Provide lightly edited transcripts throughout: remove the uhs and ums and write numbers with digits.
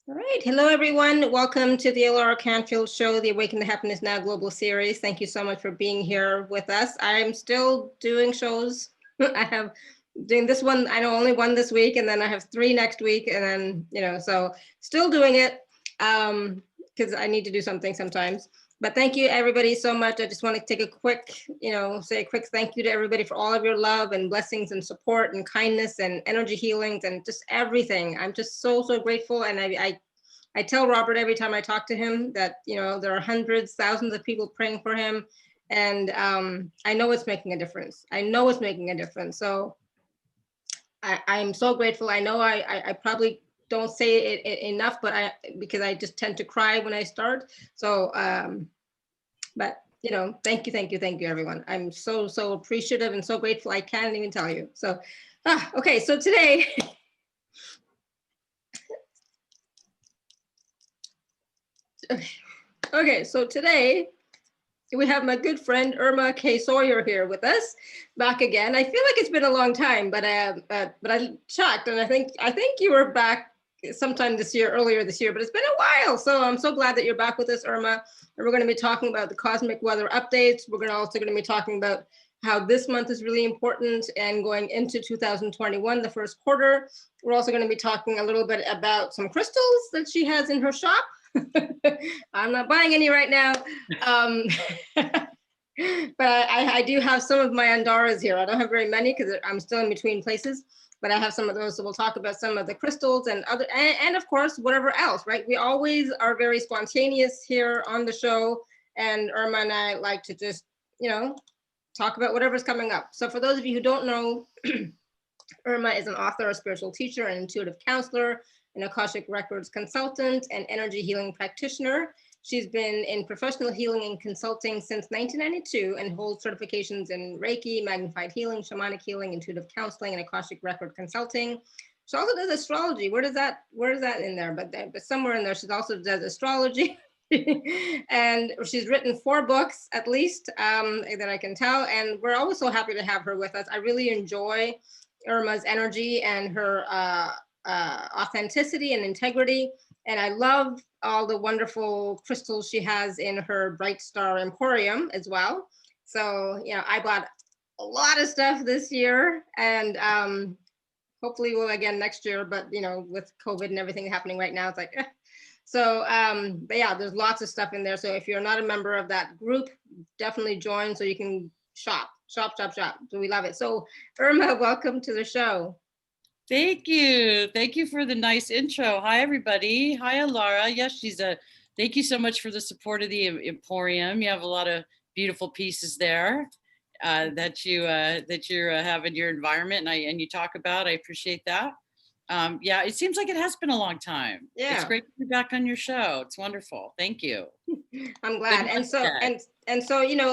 All right. Hello, everyone. Welcome to the Laura Canfield Show, the Awaken to Happiness Now Global Series. Thank you so much for being here with us. I'm still doing shows. I have doing this one. I know only one this week, and then I have 3 next week, and then so still doing it because I need to do something sometimes. But thank you, everybody, so much. I just want to take a quick, say a quick thank you to everybody for all of your love and blessings and support and kindness and energy healings and just everything. I'm just so grateful. And I tell Robert every time I talk to him that, there are hundreds, thousands of people praying for him. And I know it's making a difference. I know it's making a difference. So I'm so grateful. I know I probably don't say it enough, but because I just tend to cry when I start. So, but thank you, everyone. I'm so appreciative and so grateful. I can't even tell you. So, okay. So today, so today we have my good friend Irma Kaye Sawyer here with us, back again. I feel like it's been a long time, but I checked, and I think you were back sometime earlier this year, but it's been a while. So I'm so glad that you're back with us, Irma. And we're going to be talking about the cosmic weather updates. We're also going to be talking about how this month is really important and going into 2021, the first quarter. We're also going to be talking a little bit about some crystals that she has in her shop. I'm not buying any right now. But I do have some of my Andaras here. I don't have very many because I'm still in between places, but I have some of those. So we'll talk about some of the crystals and of course, whatever else, right? We always are very spontaneous here on the show. And Irma and I like to just, talk about whatever's coming up. So for those of you who don't know, Irma is an author, a spiritual teacher, an intuitive counselor, an Akashic Records consultant, and energy healing practitioner. She's been in professional healing and consulting since 1992 and holds certifications in Reiki, magnified healing, shamanic healing, intuitive counseling, and Akashic Record consulting. She also does astrology. Where is that in there? But somewhere in there, she also does astrology. And she's written 4 books at least that I can tell. And we're always so happy to have her with us. I really enjoy Irma's energy and her authenticity and integrity. And I love all the wonderful crystals she has in her Bright Star Emporium as well. So, I bought a lot of stuff this year, and hopefully we'll again next year, but with COVID and everything happening right now, it's like, So, but yeah, there's lots of stuff in there. So if you're not a member of that group, definitely join so you can shop. So we love it. So Irma, welcome to the show. Thank you. Thank you for the nice intro. Hi, everybody. Hi, Laura. Yes, thank you so much for the support of the Emporium. You have a lot of beautiful pieces there that you have in your environment, and you talk about. I appreciate that. Yeah, it seems like it has been a long time. Yeah. It's great to be back on your show. It's wonderful. Thank you. I'm glad. And so,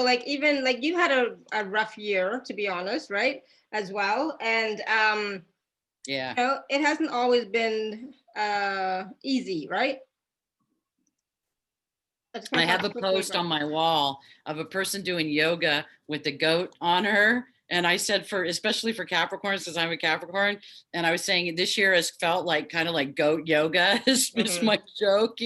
like, even like you had a rough year, to be honest, right? As well. And, yeah, it hasn't always been easy, right? I have a post on my wall of a person doing yoga with the goat on her. And I said, especially for Capricorns, because I'm a Capricorn, and I was saying this year has felt like kind of like goat yoga is my joke,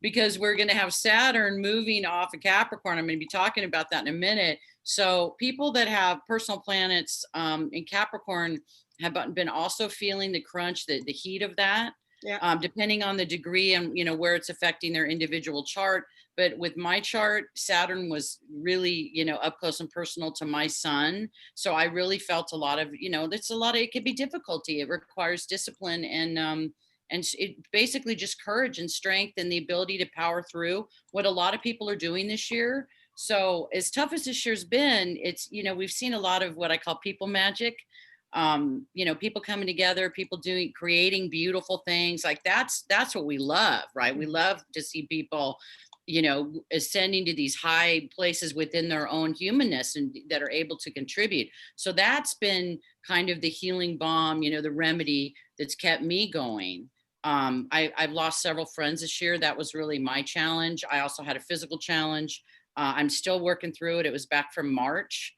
because we're going to have Saturn moving off of Capricorn. I'm going to be talking about that in a minute. So people that have personal planets in Capricorn have been also feeling the crunch, the heat of that. Yeah. Depending on the degree and where it's affecting their individual chart. But with my chart, Saturn was really up close and personal to my sun. So I really felt a lot of it could be difficulty. It requires discipline and it basically just courage and strength and the ability to power through what a lot of people are doing this year. So as tough as this year's been, it's we've seen a lot of what I call people magic. People coming together, people creating beautiful things. Like that's what we love, right? We love to see people, ascending to these high places within their own humanness and that are able to contribute. So that's been kind of the healing balm, the remedy that's kept me going. I've lost several friends this year. That was really my challenge. I also had a physical challenge. I'm still working through it. It was back from March.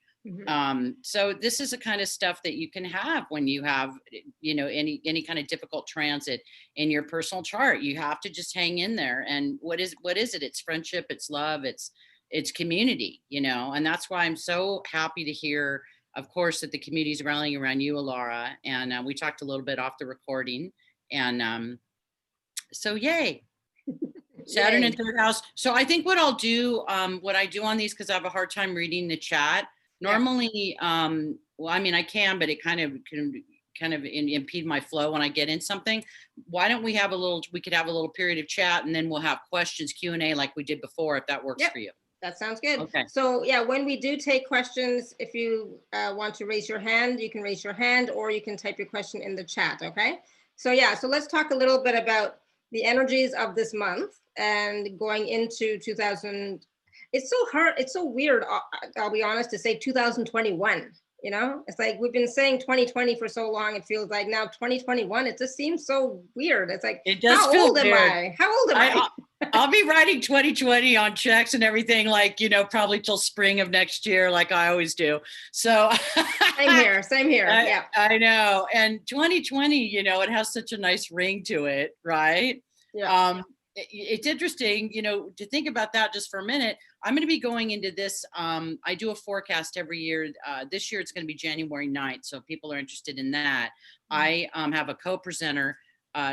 So this is the kind of stuff that you can have when you have, you know, any kind of difficult transit in your personal chart. You have to just hang in there. And what is it? It's friendship, it's love, it's community, you know, and that's why I'm so happy to hear, of course, that the community is rallying around you, Alara. And we talked a little bit off the recording, and so yay. Saturn in third house. So I think what I'll do, what I do on these, because I have a hard time reading the chat. Normally, well, I mean, I can, but it kind of can impede my flow when I get in something. Why don't we have we could have a little period of chat, and then we'll have questions, Q&A like we did before, if that works for you. That sounds good. Okay. So yeah, when we do take questions, if you want to raise your hand, you can raise your hand, or you can type your question in the chat, okay? So yeah, so let's talk a little bit about the energies of this month and going into 2000. It's so hard, it's so weird, I'll be honest, to say 2021, you know? It's like we've been saying 2020 for so long, it feels like now 2021, it just seems so weird. It's like, it does how feel old weird. am I? How old am I? I'll be writing 2020 on checks and everything, like, you know, probably till spring of next year, like I always do. So same here. Yeah, I know. And 2020, you know, it has such a nice ring to it, right? Yeah. It's interesting, you know, to think about that just for a minute. I'm going to be going into this. I do a forecast every year. This year it's going to be January 9th. So if people are interested in that, I have a co-presenter,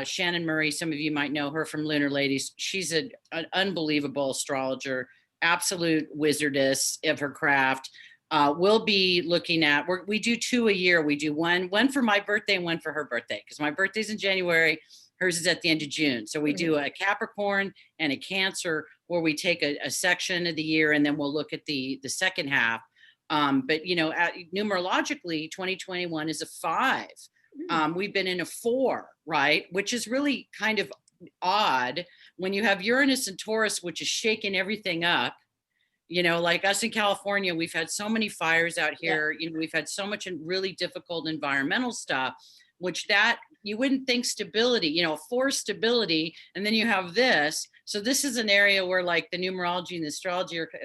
Shannon Murray. Some of you might know her from Lunar Ladies. She's an unbelievable astrologer, absolute wizardess of her craft. We'll be looking at, we do 2 a year. We do one for my birthday and one for her birthday, because my birthday's in January. Hers is at the end of June. So we do a Capricorn and a Cancer, where we take a section of the year, and then we'll look at the second half. But, you know, numerologically, 2021 is a 5. We've been in a 4, right? Which is really kind of odd when you have Uranus and Taurus, which is shaking everything up. You know, like us in California, we've had so many fires out here. You know, we've had so much really difficult environmental stuff, which that you wouldn't think stability, you know, for stability. And then you have this. So this is an area where like the numerology and the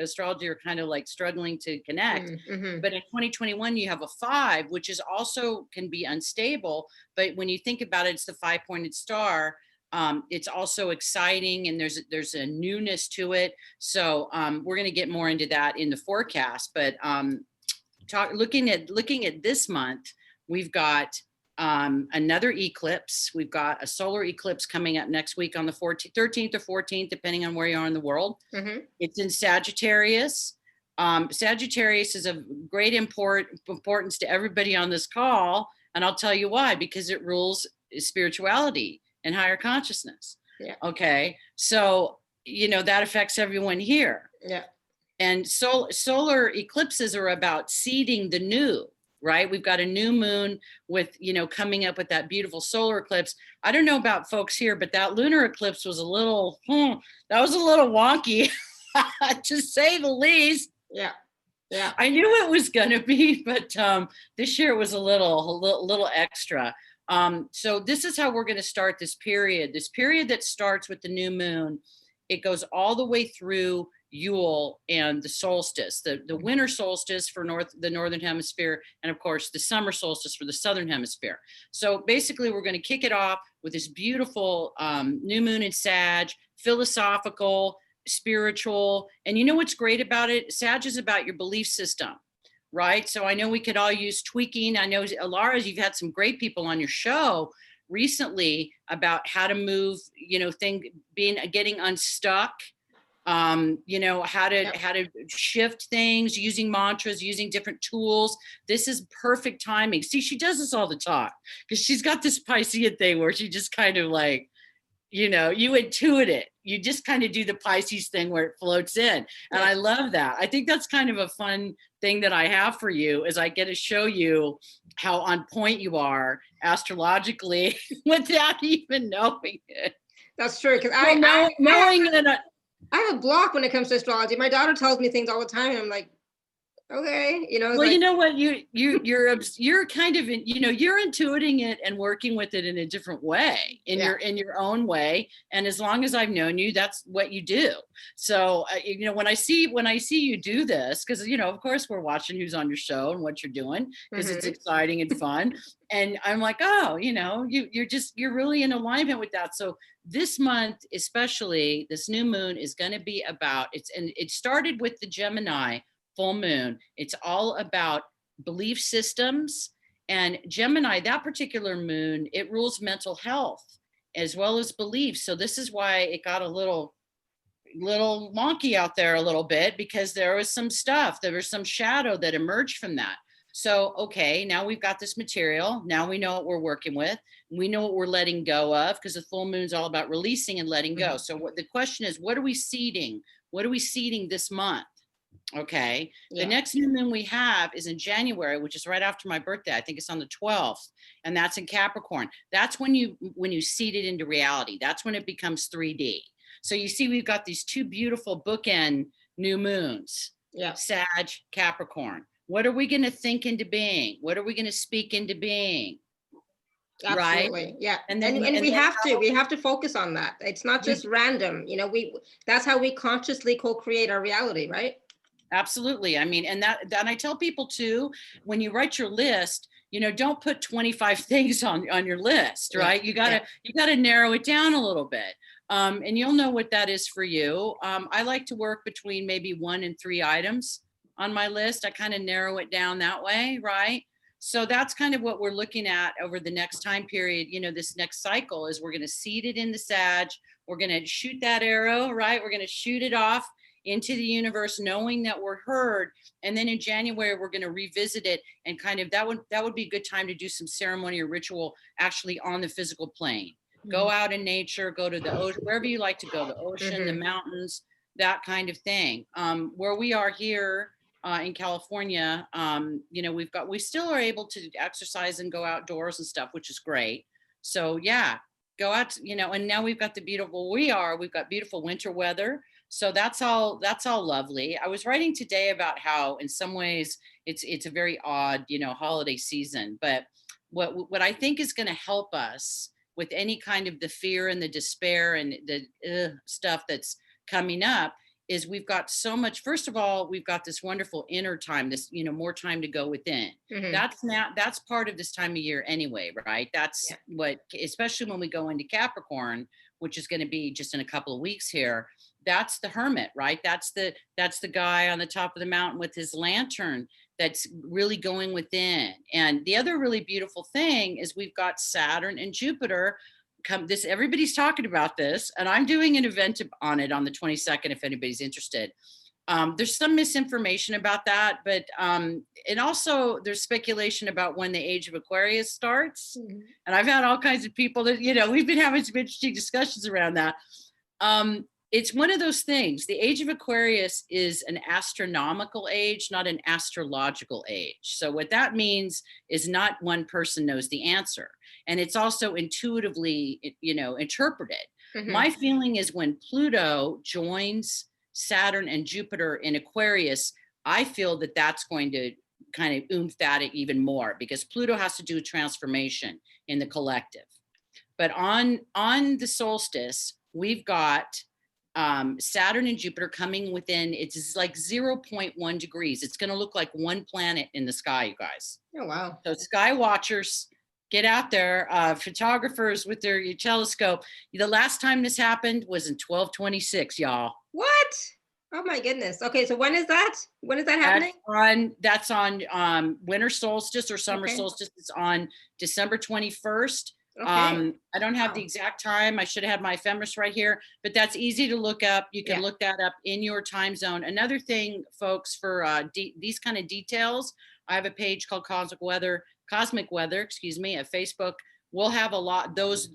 astrology are kind of like struggling to connect. But in 2021, you have a 5, which is also can be unstable. But when you think about it, it's the 5-pointed star. It's also exciting, and there's a newness to it. So we're going to get more into that in the forecast. But looking at this month, we've got another eclipse. We've got a solar eclipse coming up next week on the 13th or 14th, depending on where you are in the world. It's in Sagittarius. Sagittarius is of great importance to everybody on this call. And I'll tell you why, because it rules spirituality and higher consciousness. Okay. So, you know, that affects everyone here. And solar eclipses are about seeding the new. Right? We've got a new moon with, you know, coming up with that beautiful solar eclipse. I don't know about folks here, but that lunar eclipse was a little wonky, to say the least. Yeah. I knew it was going to be, but this year it was a little extra. So this is how we're going to start this period that starts with the new moon. It goes all the way through Yule and the solstice, the winter solstice for the northern hemisphere, and of course the summer solstice for the southern hemisphere. So basically we're going to kick it off with this beautiful new moon in Sag, philosophical, spiritual. And you know what's great about it? Sag is about your belief system, right? So I know we could all use tweaking. I know, Alara, you've had some great people on your show recently about how to move, you know, getting unstuck. You know, how to shift things, using mantras, using different tools. This is perfect timing. See, she does this all the time because she's got this Piscean thing where she just kind of like, you know, you intuit it. You just kind of do the Pisces thing where it floats in. And I love that. I think that's kind of a fun thing that I have for you, is I get to show you how on point you are astrologically without even knowing it. That's true. Because knowing that. I have a block when it comes to astrology. My daughter tells me things all the time, and I'm like, Okay. You know, it's Well, you like, know what, you're kind of you're intuiting it and working with it in a different way, in your own way. And as long as I've known you, that's what you do. So when I see you do this, because of course we're watching who's on your show and what you're doing, because it's exciting and fun. And I'm like, oh, you're really in alignment with that. So this month, especially, this new moon is going to be about and it started with the Gemini full moon. It's all about belief systems. And Gemini, that particular moon, it rules mental health as well as beliefs. So this is why it got a little wonky out there a little bit, because there was some stuff, there was some shadow that emerged from that. So, okay, now we've got this material. Now we know what we're working with. We know what we're letting go of, because the full moon's all about releasing and letting go. So the question is, what are we seeding? What are we seeding this month? Okay. The next new moon we have is in January, which is right after my birthday. I think it's on the 12th, and that's in Capricorn. That's when you seed it into reality. That's when it becomes 3D. So you see, we've got these two beautiful bookend new moons. Yeah. Sag, Capricorn. What are we going to think into being? What are we going to speak into being? Absolutely. Right? Yeah. And we have to focus on that. It's not just random, that's how we consciously co-create our reality, right? Absolutely. I mean, and that I tell people too, when you write your list, don't put 25 things on your list, right? You gotta narrow it down a little bit. And you'll know what that is for you. I like to work between maybe 1 and 3 items on my list. I kind of narrow it down that way, right? So that's kind of what we're looking at over the next time period. This next cycle is we're going to seed it in the Sag. We're going to shoot that arrow, right? We're going to shoot it off into the universe, knowing that we're heard. And then in January, we're going to revisit it, and kind of that would be a good time to do some ceremony or ritual actually on the physical plane. Go out in nature, go to the ocean, wherever you like to go, the ocean, the mountains, that kind of thing. Where we are here in California, we still are able to exercise and go outdoors and stuff, which is great. So yeah, go out, and now we've got we've got beautiful winter weather. So that's all lovely. I was writing today about how in some ways it's a very odd, holiday season, but what I think is going to help us with any kind of the fear and the despair and the stuff that's coming up is we've got so much. First of all, we've got this wonderful inner time, this, more time to go within. That's part of this time of year anyway, right? That's what, especially when we go into Capricorn, which is going to be just in a couple of weeks here. That's the hermit, right? That's the guy on the top of the mountain with his lantern that's really going within. And the other really beautiful thing is we've got Saturn and Jupiter everybody's talking about this, and I'm doing an event on it on the 22nd if anybody's interested. There's some misinformation about that, but and also there's speculation about when the age of Aquarius starts. And I've had all kinds of people that, we've been having some interesting discussions around that. It's one of those things. The age of Aquarius is an astronomical age, not an astrological age. So what that means is not one person knows the answer. And it's also intuitively, interpreted. My feeling is when Pluto joins Saturn and Jupiter in Aquarius, I feel that that's going to kind of oomph that even more, because Pluto has to do a transformation in the collective. But on the solstice, we've got Saturn and Jupiter coming within, it's like 0.1 degrees. It's going to look like one planet in the sky, you guys. Oh, wow. So sky watchers, get out there. Photographers with their telescope. The last time this happened was in 1226, y'all. What? Oh my goodness. Okay, so when is that? When is that happening? That's on winter solstice or summer solstice. It's on December 21st. I don't have the exact time. I should have had my ephemeris right here, but that's easy to look up. You can look that up in your time zone. Another thing, folks, for these kind of details, I have a page called Cosmic Weather, at Facebook. We'll have a lot those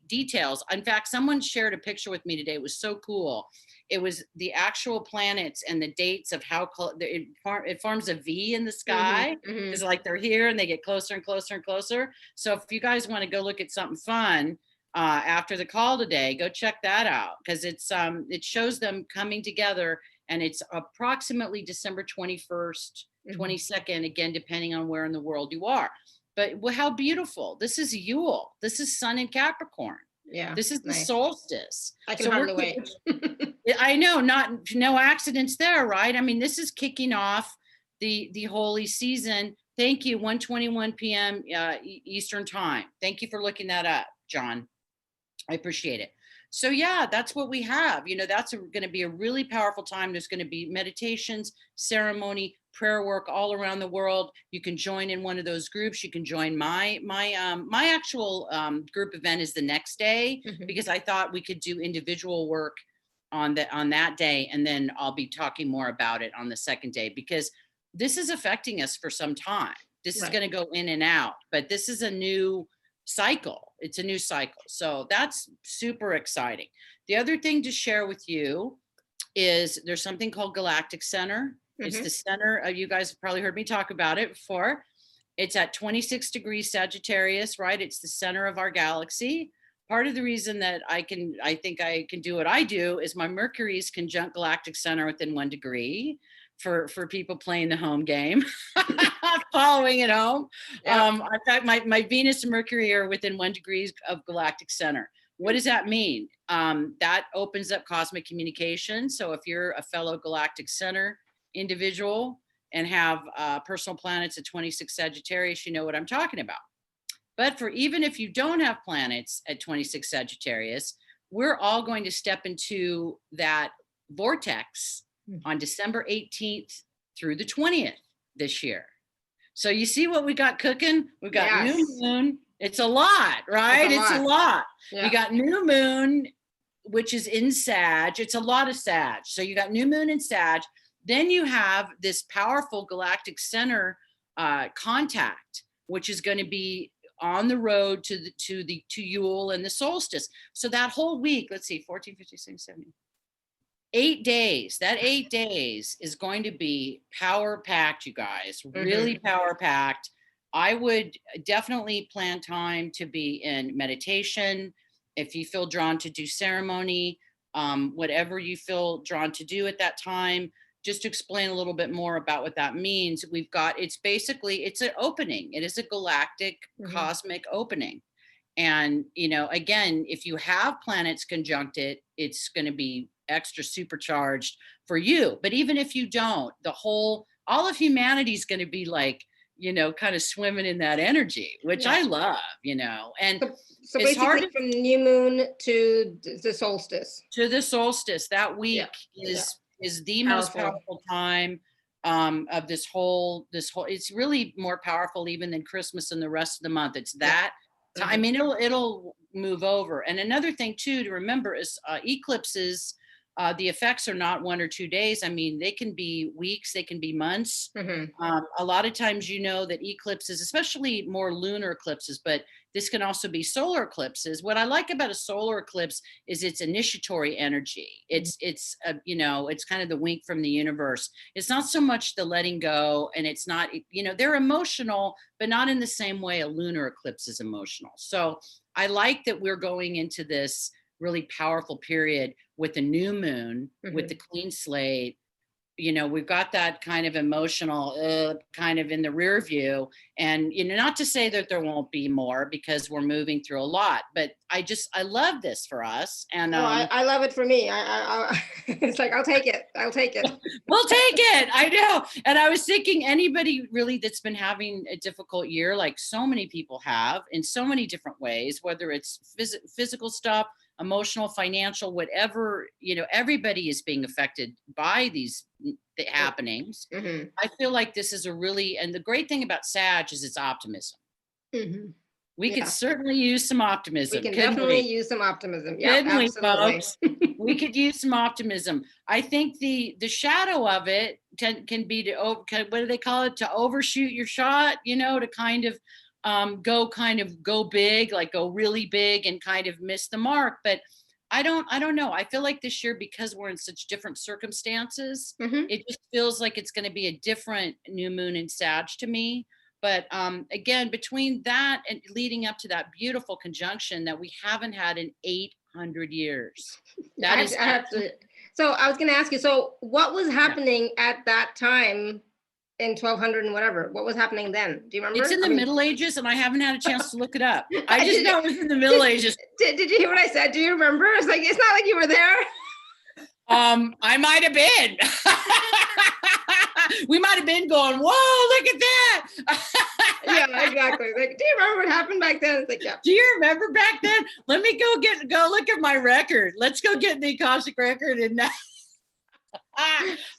details. In fact, someone shared a picture with me today. It was so cool. It was the actual planets and the dates of how it forms a V in the sky. It's like they're here and they get closer and closer and closer. So if you guys want to go look at something fun after the call today, go check that out, because it shows them coming together and it's approximately December 21st, 22nd, again, depending on where in the world you are. But how beautiful. This is Yule. This is Sun in Capricorn. Yeah. This is the nice. solstice. I can hardly wait. I know, no accidents there, right? I mean, this is kicking off the holy season. Thank you, 1:21 p.m. Eastern time. Thank you for looking that up, John. I appreciate it. So yeah, that's what we have. You know, that's going to be a really powerful time. There's going to be meditations, ceremony, prayer work all around the world. You can join in one of those groups. You can join my actual group event is the next day, because I thought we could do individual work on that day, and then I'll be talking more about it on the second day, because this is affecting us for some time. This is going to go in and out, but this is a new cycle. It's a new cycle. So that's super exciting. The other thing to share with you is there's something called Galactic Center. It's the center. You guys have probably heard me talk about it before. It's at 26 degrees Sagittarius, right? It's the center of our galaxy. Part of the reason that I think I can do what I do is my Mercury is conjunct Galactic Center within 1 degree for people playing the home game, following it home. Yep. In fact, my Venus and Mercury are within 1 degree of Galactic Center. What does that mean? That opens up cosmic communication. So if you're a fellow Galactic Center individual and have personal planets at 26 Sagittarius, you know what I'm talking about. But for even if you don't have planets at 26 Sagittarius, we're all going to step into that vortex on December 18th through the 20th this year. So you see what we got cooking? We've got new moon. It's a lot, right? It's a lot. Yeah. We got new moon, which is in Sag. It's a lot of Sag. So you got new moon in Sag. Then you have this powerful Galactic Center contact, which is going to be on the road to Yule and the solstice. So that whole week, let's see, 14, 15, 16, 17, 8 days. That 8 days is going to be power packed, you guys, really power packed. I would definitely plan time to be in meditation. If you feel drawn to do ceremony, whatever you feel drawn to do at that time. Just to explain a little bit more about what that means, we've got, it's an opening. It is a galactic cosmic opening. And, you know, again, if you have planets conjunct it, it's going to be extra supercharged for you. But even if you don't, all of humanity is going to be like, you know, kind of swimming in that energy, which I love, you know. And so basically from new moon to the solstice. To the solstice, that week is the most powerful time of this whole, it's really more powerful even than Christmas and the rest of the month. It's that time. I mean, it'll move over. And another thing too to remember is eclipses, the effects are not 1 or 2 days. I mean, they can be weeks, they can be months. A lot of times, you know, that eclipses, especially more lunar eclipses, but this can also be solar eclipses. What I like about a solar eclipse is its initiatory energy. It's you know, it's kind of the wink from the universe. It's not so much the letting go, and it's not, you know, they're emotional, but not in the same way a lunar eclipse is emotional. So I like that we're going into this really powerful period with the new moon, with the clean slate. You know, we've got that kind of emotional kind of in the rear view. And, you know, not to say that there won't be more, because we're moving through a lot, but I love this for us. And I love it for me. I it's like, I'll take it. We'll take it. I know. And I was thinking, anybody really that's been having a difficult year, like so many people have in so many different ways, whether it's physical stuff, emotional, financial, whatever, you know, everybody is being affected by these happenings. I feel like this is and the great thing about Sag is its optimism. We could certainly use some optimism. We can definitely use some optimism. Yeah, absolutely. We could use some optimism. I think the shadow of it can be what do they call it? To overshoot your shot, you know, to kind of go big, like go really big and kind of miss the mark. But I don't know. I feel like this year, because we're in such different circumstances, it just feels like it's going to be a different new moon in Sag to me. But again, between that and leading up to that beautiful conjunction that we haven't had in 800 years. So I was going to ask you, so what was happening at that time in 1200 and whatever? What was happening then? Do you remember? It's in the Middle Ages, and I haven't had a chance to look it up. I just Did know you- it was in the Middle Ages. Did you hear what I said? Do you remember? It's like, it's not like you were there. I might have been. We might have been going, whoa, look at that. Yeah, exactly. Like, do you remember what happened back then? It's like, yeah. Do you remember back then? Let me go look at my record. Let's go get the Akashic record. And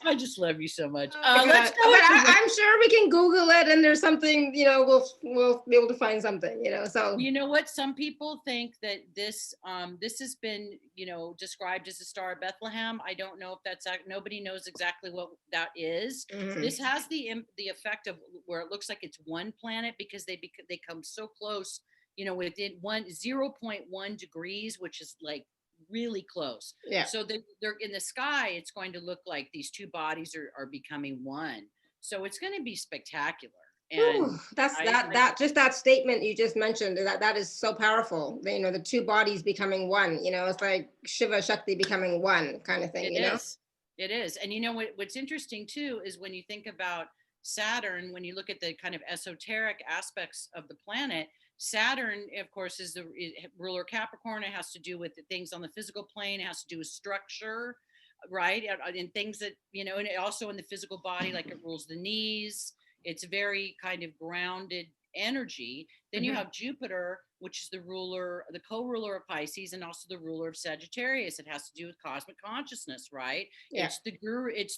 I just love you so much. Let's go. But I'm sure we can Google it, and there's something, you know, we'll be able to find something, you know. So you know what? Some people think that this has been, you know, described as the Star of Bethlehem. I don't know if that's, nobody knows exactly what that is. Mhm. This has the effect of where it looks like it's one planet, because they come so close, you know, within 0.1 degrees, which is like really close. Yeah. So they're in the sky, it's going to look like these two bodies are becoming one. So it's going to be spectacular. And Ooh, that just that statement you just mentioned, that is so powerful. You know, the two bodies becoming one, you know, it's like Shiva Shakti becoming one kind of thing, you know? It is. And you know what's interesting too is when you think about Saturn, when you look at the kind of esoteric aspects of the planet, Saturn, of course, is the ruler Capricorn. It has to do with the things on the physical plane. It has to do with structure, right? And things that, you know, and also in the physical body, like it rules the knees. It's very kind of grounded energy. Then you have Jupiter, which is the co-ruler of Pisces, and also the ruler of Sagittarius. It has to do with cosmic consciousness, right? Yeah. It's the guru, it's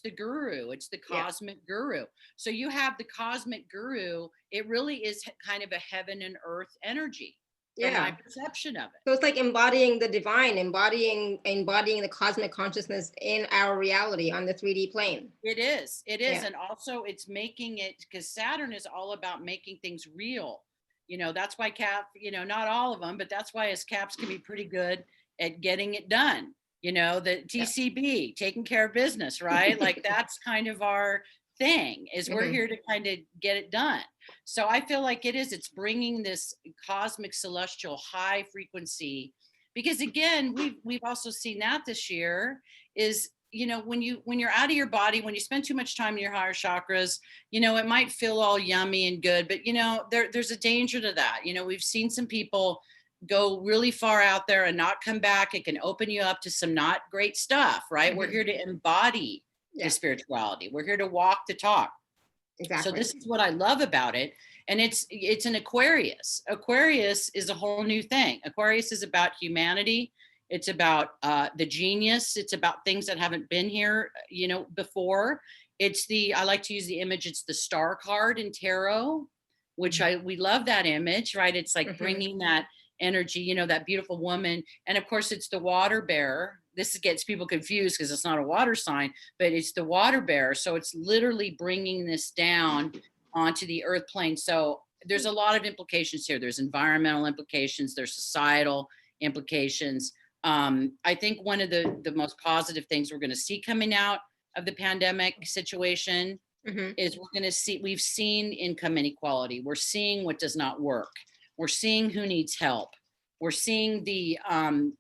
the cosmic guru. So you have the cosmic guru. It really is kind of a heaven and earth energy. Yeah, my perception of it. So it's like embodying the divine, embodying the cosmic consciousness in our reality on the 3D plane. It is. And also it's making it, because Saturn is all about making things real. You know, that's why Cap, you know, not all of them, but that's why us Caps can be pretty good at getting it done. You know, the TCB, taking care of business, right? Like that's kind of our thing, is we're here to kind of get it done. So I feel like it's bringing this cosmic celestial high frequency, because again, we've also seen that this year is, you know, when you're out of your body, when you spend too much time in your higher chakras, you know, it might feel all yummy and good, but you know, there's a danger to that. You know, we've seen some people go really far out there and not come back. It can open you up to some not great stuff, right? We're here to embody the spirituality. We're here to walk the talk. Exactly. So this is what I love about it. And it's an Aquarius. Aquarius is a whole new thing. Aquarius is about humanity. It's about the genius. It's about things that haven't been here, you know, before. I like to use the image. It's the star card in tarot, which we love that image, right? It's like bringing that energy, you know, that beautiful woman. And of course it's the water bearer. This gets people confused because it's not a water sign, but it's the water bearer. So it's literally bringing this down onto the earth plane. So there's a lot of implications here. There's environmental implications. There's societal implications. I think one of the most positive things we're going to see coming out of the pandemic situation is we've seen income inequality. We're seeing what does not work. We're seeing who needs help. We're seeing the,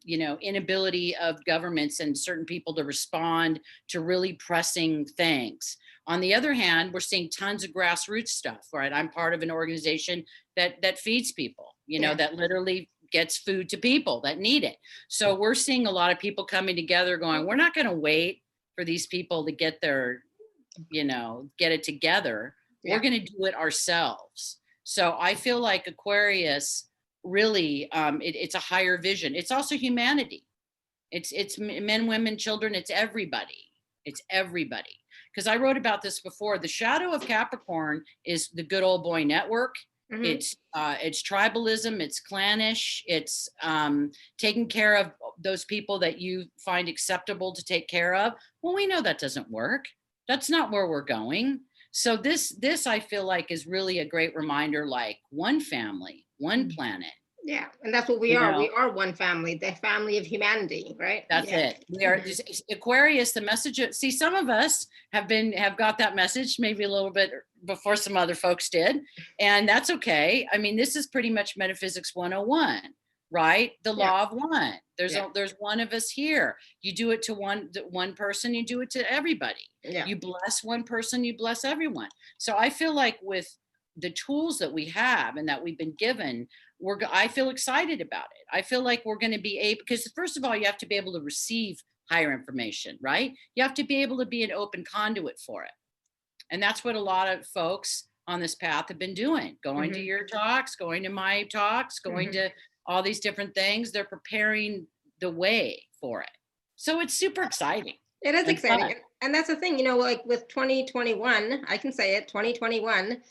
you know, inability of governments and certain people to respond to really pressing things. On the other hand, we're seeing tons of grassroots stuff, right? I'm part of an organization that feeds people, you know, that literally gets food to people that need it. So we're seeing a lot of people coming together going, we're not going to wait for these people to get their, you know, get it together. We're going to do it ourselves. So I feel like Aquarius really, it's a higher vision. It's also humanity. It's men, women, children. It's everybody. It's everybody. Because I wrote about this before. The shadow of Capricorn is the good old boy network. It's tribalism. It's clannish. It's taking care of those people that you find acceptable to take care of. Well, we know that doesn't work. That's not where we're going. So this I feel like is really a great reminder, like one family, one planet. Yeah, and that's what we are. We are one family, the family of humanity, right? That's it. We are Aquarius. The message. See, some of us have got that message maybe a little bit before some other folks did, and that's okay. I mean, this is pretty much Metaphysics 101. right? The Yeah. law of one. There's Yeah. there's one of us here. You do it to one person, you do it to everybody. Yeah. You bless one person, you bless everyone. So I feel like with the tools that we have and that we've been given, I feel excited about it. I feel like we're going to be able, because first of all, you have to be able to receive higher information, right? You have to be able to be an open conduit for it. And that's what a lot of folks on this path have been doing, going to your talks, going to my talks, going to all these different things. They're preparing the way for it. So it's super exciting. It is and exciting. fun. And that's the thing, you know, like with 2021, I can say it, 2021,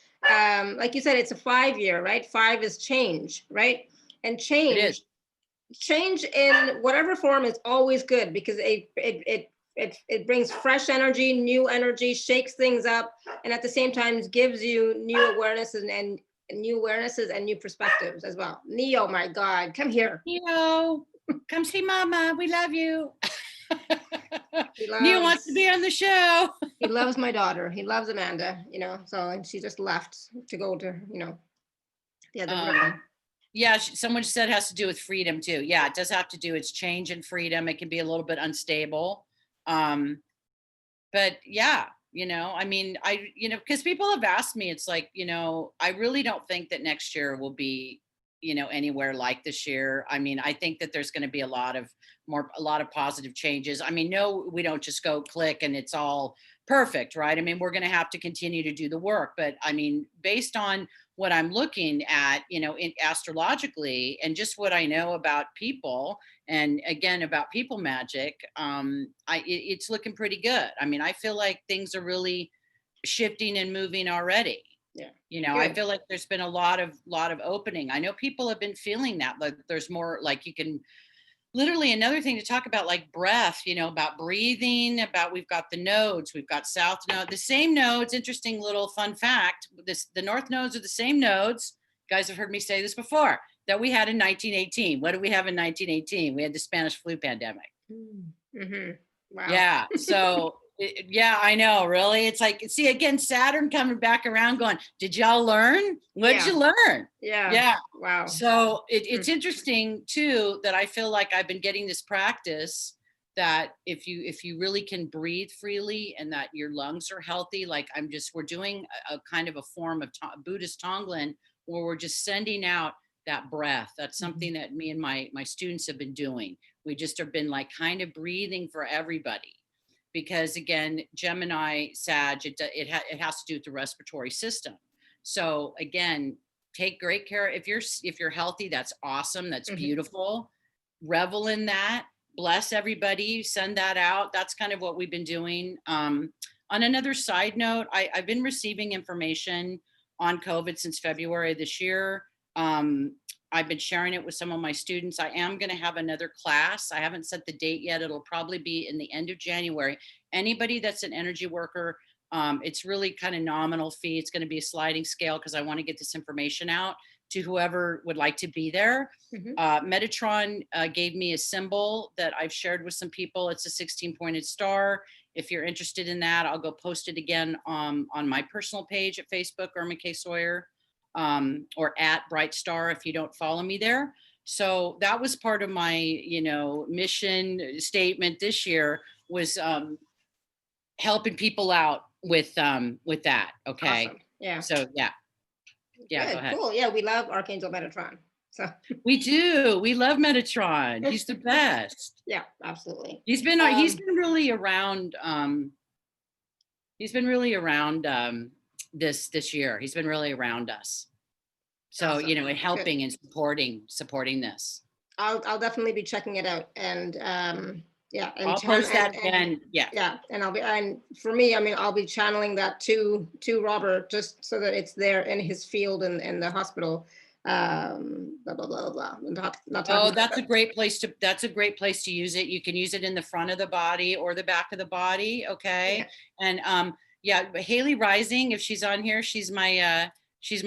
like you said, it's a 5-year, right? 5 is change, right? And It is. change in whatever form is always good, because it brings fresh energy, new energy, shakes things up, and at the same time gives you new awarenesses and new perspectives as well. Neo, my God, come here. Neo, come see Mama. We love you. He Neo wants loves, to be on the show. he loves my daughter. He loves Amanda, you know, so, and she just left to go to, you know, the other room. Yeah, someone said it has to do with freedom too. Yeah, it does have to do. It's change and freedom. It can be a little bit unstable. But yeah, you know, I mean, because people have asked me, it's like, you know, I really don't think that next year will be, you know, anywhere like this year. I mean, I think that there's going to be a lot of positive changes. I mean, no, we don't just go click and it's all perfect, right? I mean, we're going to have to continue to do the work, but I mean, based on what I'm looking at, you know, astrologically, and just what I know about people, and again about people magic, it's looking pretty good. I mean, I feel like things are really shifting and moving already. Yeah. You know, Good. I feel like there's been a lot of opening. I know people have been feeling that, like there's more, like you can literally, another thing to talk about, like breath, you know, about breathing, about, we've got the nodes, we've got south node, the same nodes. Interesting little fun fact, the north nodes are the same nodes. You guys have heard me say this before, that we had in 1918. What did we have in 1918? We had the Spanish flu pandemic. Mm-hmm. Wow. Yeah. So yeah, I know. Really, it's like, see, again, Saturn coming back around, going, "Did y'all learn? What did you learn?" Yeah. Yeah. Wow. So it's interesting too that I feel like I've been getting this practice that if you really can breathe freely and that your lungs are healthy, like we're doing a kind of a form of Buddhist Tonglen, where we're just sending out that breath. That's something that me and my students have been doing. We just have been like kind of breathing for everybody, because again, Gemini, Sag, it has to do with the respiratory system. So again, take great care. If you're healthy, that's awesome. That's beautiful. Revel in that. Bless everybody. Send that out. That's kind of what we've been doing. On another side note, I've been receiving information on COVID since February this year. I've been sharing it with some of my students. I am going to have another class. I haven't set the date yet. It'll probably be in the end of January. Anybody that's an energy worker, it's really kind of nominal fee. It's going to be a sliding scale, because I want to get this information out to whoever would like to be there. Metatron gave me a symbol that I've shared with some people. It's a 16-pointed star. If you're interested in that, I'll go post it again on my personal page at Facebook, Irma Kaye Sawyer, or at Bright Star if you don't follow me there. So that was part of my, you know, mission statement this year, was helping people out with that. Okay. Awesome. Yeah. So yeah. Good. Go ahead. Cool. Yeah, we love Archangel Metatron. So we do. We love Metatron. He's the best. Yeah, absolutely. He's been really around. He's been really around this year. He's been really around us. So awesome. You know, and helping Good. And supporting this. I'll definitely be checking it out, and yeah, and I'll post that again. Yeah, and for me, I mean, I'll be channeling that to Robert, just so that it's there in his field and the hospital. Blah blah blah blah. That's a great place to use it. You can use it in the front of the body or the back of the body. Okay, yeah. And Haley Rising, if she's on here, she's my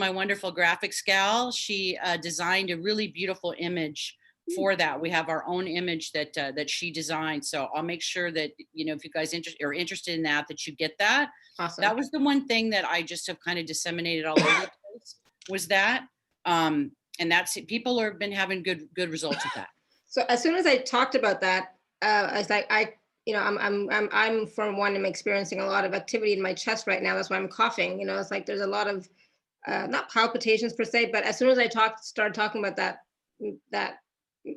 wonderful graphics gal. She designed a really beautiful image for that. We have our own image that she designed. So I'll make sure that, you know, if you guys are interested in that you get that. Awesome. That was the one thing that I just have kind of disseminated all over the place, was that. that's people have been having good results with that. So as soon as I talked about that, I was like, I'm from one, I'm experiencing a lot of activity in my chest right now. That's why I'm coughing. It's like there's a lot of not palpitations per se, but as soon as I started talking about that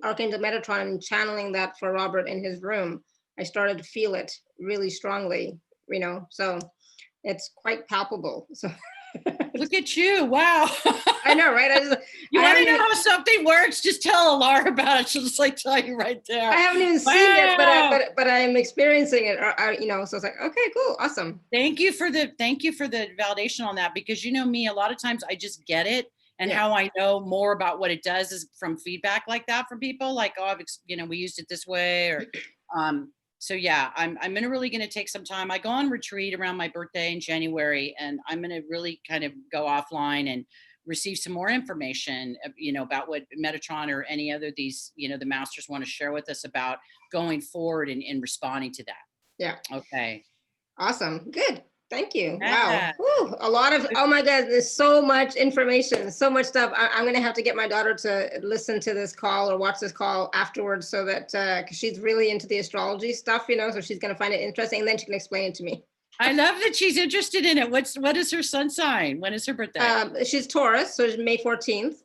Archangel Metatron and channeling that for Robert in his room, I started to feel it really strongly. So it's quite palpable. So look at you! Wow. I know, right? You want to know how something works? Just tell Laura about it. She'll just like tell you right there. I haven't even seen it, but I'm experiencing it. So it's like, okay, cool, awesome. Thank you for the validation on that, because me, a lot of times I just get it, and how I know more about what it does is from feedback like that from people, like, oh, we used it this way, or so yeah, I'm really gonna take some time. I go on retreat around my birthday in January, and I'm gonna really kind of go offline and receive some more information, about what Metatron or any other these, the masters want to share with us about going forward and responding to that. Yeah. Okay. Awesome. Good. Thank you. Yeah. Wow. Whew, a lot of, oh my God, there's so much information, so much stuff. I'm going to have to get my daughter to listen to this call or watch this call afterwards, so that, cause she's really into the astrology stuff, so she's going to find it interesting, and then she can explain it to me. I love that she's interested in it. What is her sun sign? When is her birthday? She's Taurus, so it's May 14th.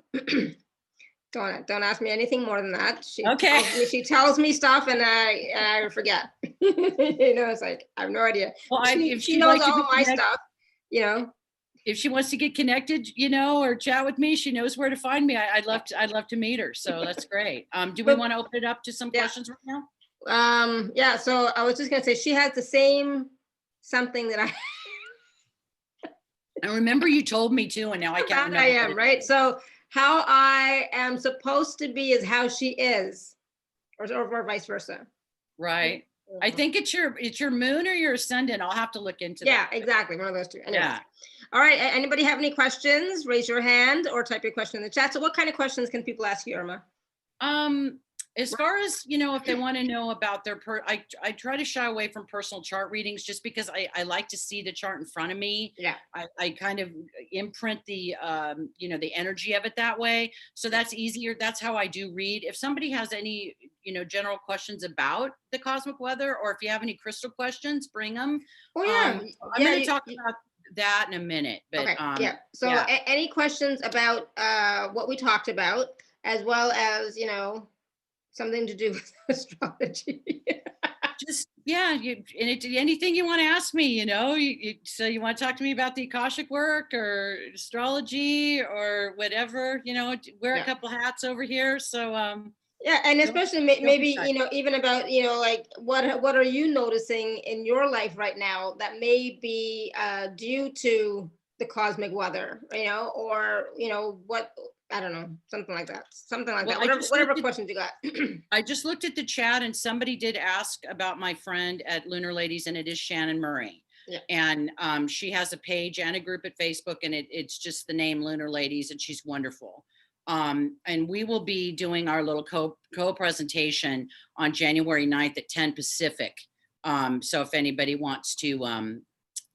Don't ask me anything more than that. She tells me stuff, and I forget. It's like I have no idea. Well, if she knows all my stuff, If she wants to get connected, or chat with me, she knows where to find me. I'd love to meet her. So that's great. Do we want to open it up to some questions right now? Yeah. So I was just gonna say she has the same something that I remember you told me too, and now I can't remember. I am right. So how I am supposed to be is how she is, or vice versa. Right. I think it's your moon or your ascendant. I'll have to look into that. Yeah, exactly. One of those two. Anyways. Yeah. All right. Anybody have any questions? Raise your hand or type your question in the chat. So what kind of questions can people ask you, Irma? As far as, if they want to know about their I try to shy away from personal chart readings, just because I like to see the chart in front of me. Yeah. I kind of imprint the, the energy of it that way. So that's easier. That's how I do read. If somebody has any, general questions about the cosmic weather, or if you have any crystal questions, bring them. Oh yeah. I'm going to talk about that in a minute, but okay. Yeah. So any questions about what we talked about, as well as, something to do with astrology. Just anything you want to ask me, so you want to talk to me about the Akashic work or astrology or whatever, wear a couple hats over here. So yeah, and especially maybe even about like what are you noticing in your life right now that may be due to the cosmic weather, or what. I don't know, something like that. Whatever questions you got. I just looked at the chat, and somebody did ask about my friend at Lunar Ladies, and it is Shannon Murray. Yeah. And she has a page and a group at Facebook, and it's just the name Lunar Ladies, and she's wonderful. And we will be doing our little co-presentation on January 9th at 10 Pacific. So if anybody wants to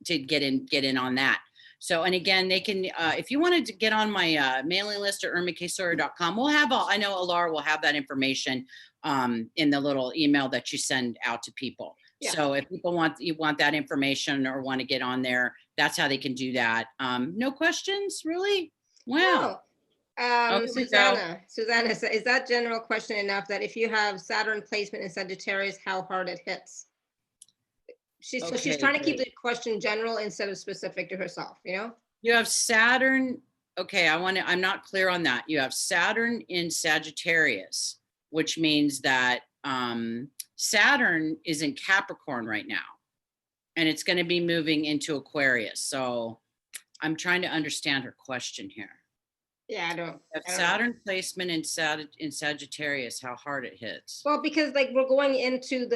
get in on that. So, and again, they can, if you wanted to get on my mailing list or irmakayesawyer.com, we'll have I know Alara will have that information in the little email that you send out to people. Yeah. So if people want that information or want to get on there, that's how they can do that. No questions, really? Wow. No. Susanna, is that general question enough that if you have Saturn placement in Sagittarius, how hard it hits? She's trying to keep the question general instead of specific to herself, You have Saturn. Okay, I'm not clear on that. You have Saturn in Sagittarius, which means that Saturn is in Capricorn right now, and it's going to be moving into Aquarius. So I'm trying to understand her question here. Yeah, I don't. Saturn placement in Sagittarius, how hard it hits. Well, because like we're going into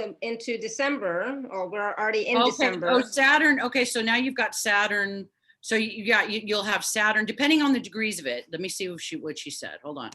December, or we're already in December. Oh, Saturn. Okay, so now you've got Saturn. So you'll have Saturn, depending on the degrees of it. Let me see what she said. Hold on.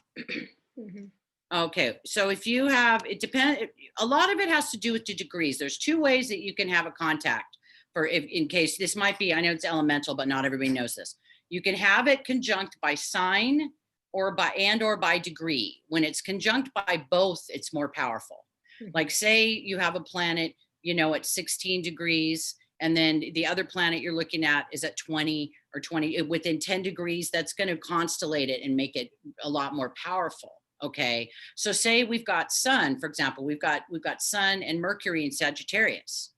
Mm-hmm. Okay, so if you have, it depends. A lot of it has to do with the degrees. There's two ways that you can have a contact in case this might be. I know it's elemental, but not everybody knows this. You can have it conjunct by sign or by degree. When it's conjunct by both, it's more powerful. Like say you have a planet, you know, at 16 degrees, and then the other planet you're looking at is at 20 or 20, within 10 degrees, that's going to constellate it and make it a lot more powerful. Okay. So say we've got Sun, for example, we've got Sun and Mercury in Sagittarius.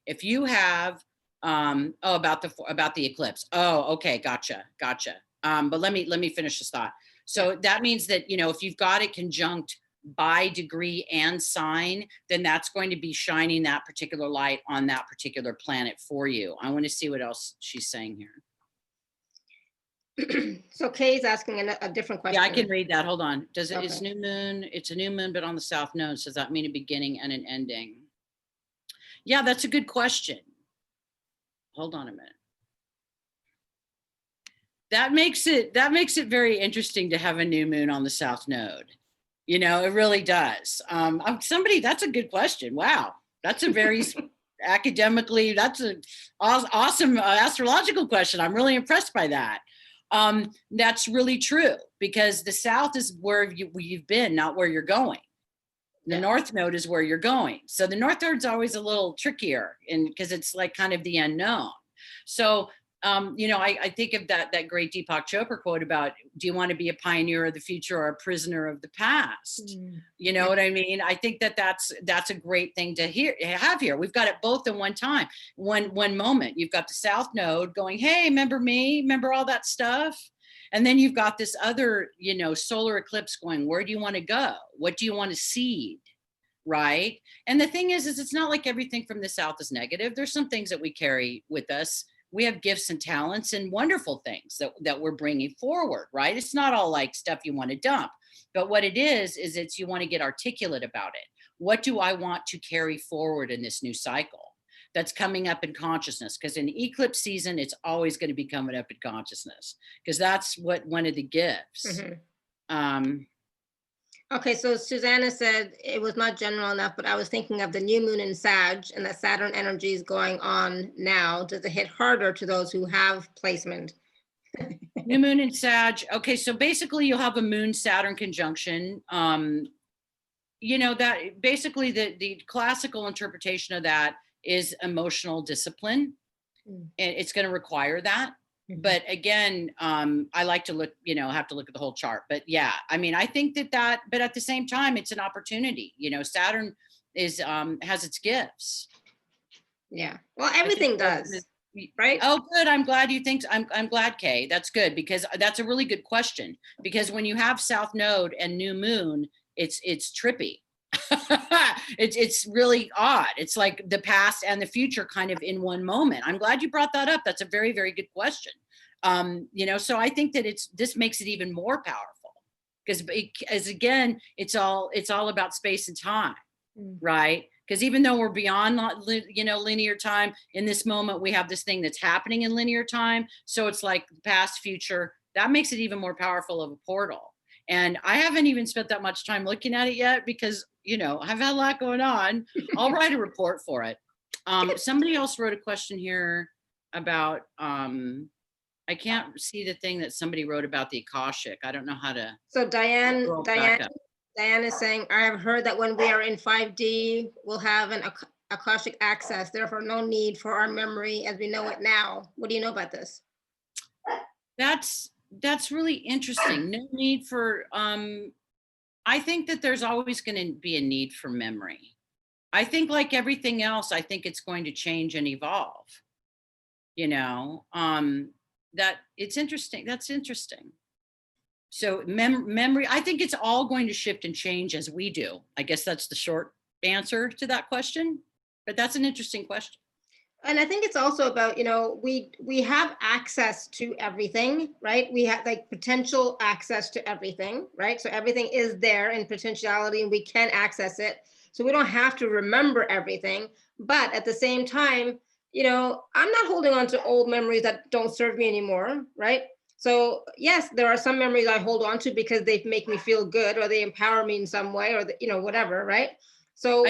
If you have, about the eclipse. Oh, okay. Gotcha. But let me finish this thought. So that means that, you know, if you've got it conjunct by degree and sign, then that's going to be shining that particular light on that particular planet for you. I want to see what else she's saying here. So Kay's asking a different question. Yeah, I can read that. Hold on. Does it? Okay. It's new moon. It's a new moon, but on the south node. So does that mean a beginning and an ending? Yeah, that's a good question. Hold on a minute. That makes it very interesting to have a new moon on the south node. You know, it really does. That's a good question. Wow. That's a very academically, that's an awesome astrological question. I'm really impressed by that. That's really true, because the south is where you've been, not where you're going. The north node is where you're going. So the north node's always a little trickier, and because it's like kind of the unknown. So you know, I think of that great Deepak Chopra quote about, do you want to be a pioneer of the future or a prisoner of the past? You know what I mean? I think that's a great thing to have here. We've got it both in one time, one moment. You've got the south node going, hey, remember me? Remember all that stuff? And then you've got this other, you know, solar eclipse going, where do you want to go? What do you want to seed? Right? And the thing is it's not like everything from the south is negative. There's some things that we carry with us. We have gifts and talents and wonderful things that we're bringing forward, right? It's not all like stuff you want to dump, but what it is it's you want to get articulate about it. What do I want to carry forward in this new cycle that's coming up in consciousness? Because in eclipse season, it's always going to be coming up in consciousness, because that's one of the gifts. Okay, so Susanna said it was not general enough, but I was thinking of the new moon in Sag and the Saturn energy is going on now. Does it hit harder to those who have placement? New moon in Sag. Okay, so basically you'll have a moon Saturn conjunction. You know, that basically the classical interpretation of that is emotional discipline. And it's going to require that. But again, I like to look, you know, have to look at the whole chart. But yeah, I mean, I think that, but at the same time, it's an opportunity. You know, Saturn is has its gifts. Yeah, well, everything does, right? Oh, good. I'm glad you think. I'm glad, Kay. That's good, because that's a really good question. Because when you have South Node and New Moon, it's trippy. It's really odd. It's like the past and the future kind of in one moment. I'm glad you brought that up. That's a very, very good question. You know, so I think that this makes it even more powerful, because as again, it's all about space and time, right? Because even though we're beyond, you know, linear time, in this moment we have this thing that's happening in linear time. So it's like past, future. That makes it even more powerful of a portal. And I haven't even spent that much time looking at it yet, because, you know, I've had a lot going on. I'll write a report for it. Somebody else wrote a question here about, I can't see the thing that somebody wrote about the Akashic. I don't know how to. So Diane is saying, I have heard that when we are in 5D, we'll have an Akashic access, therefore no need for our memory as we know it now. What do you know about this? That's really interesting. No need for, I think that there's always going to be a need for memory. I think like everything else, I think it's going to change and evolve, you know, that it's interesting. That's interesting. So memory, I think it's all going to shift and change as we do. I guess that's the short answer to that question, but that's an interesting question. And I think it's also about, you know, we have access to everything, right? We have like potential access to everything, right? So everything is there in potentiality and we can access it. So we don't have to remember everything. But at the same time, you know, I'm not holding on to old memories that don't serve me anymore, right? So yes, there are some memories I hold on to because they make me feel good or they empower me in some way, or, you know, whatever, right? So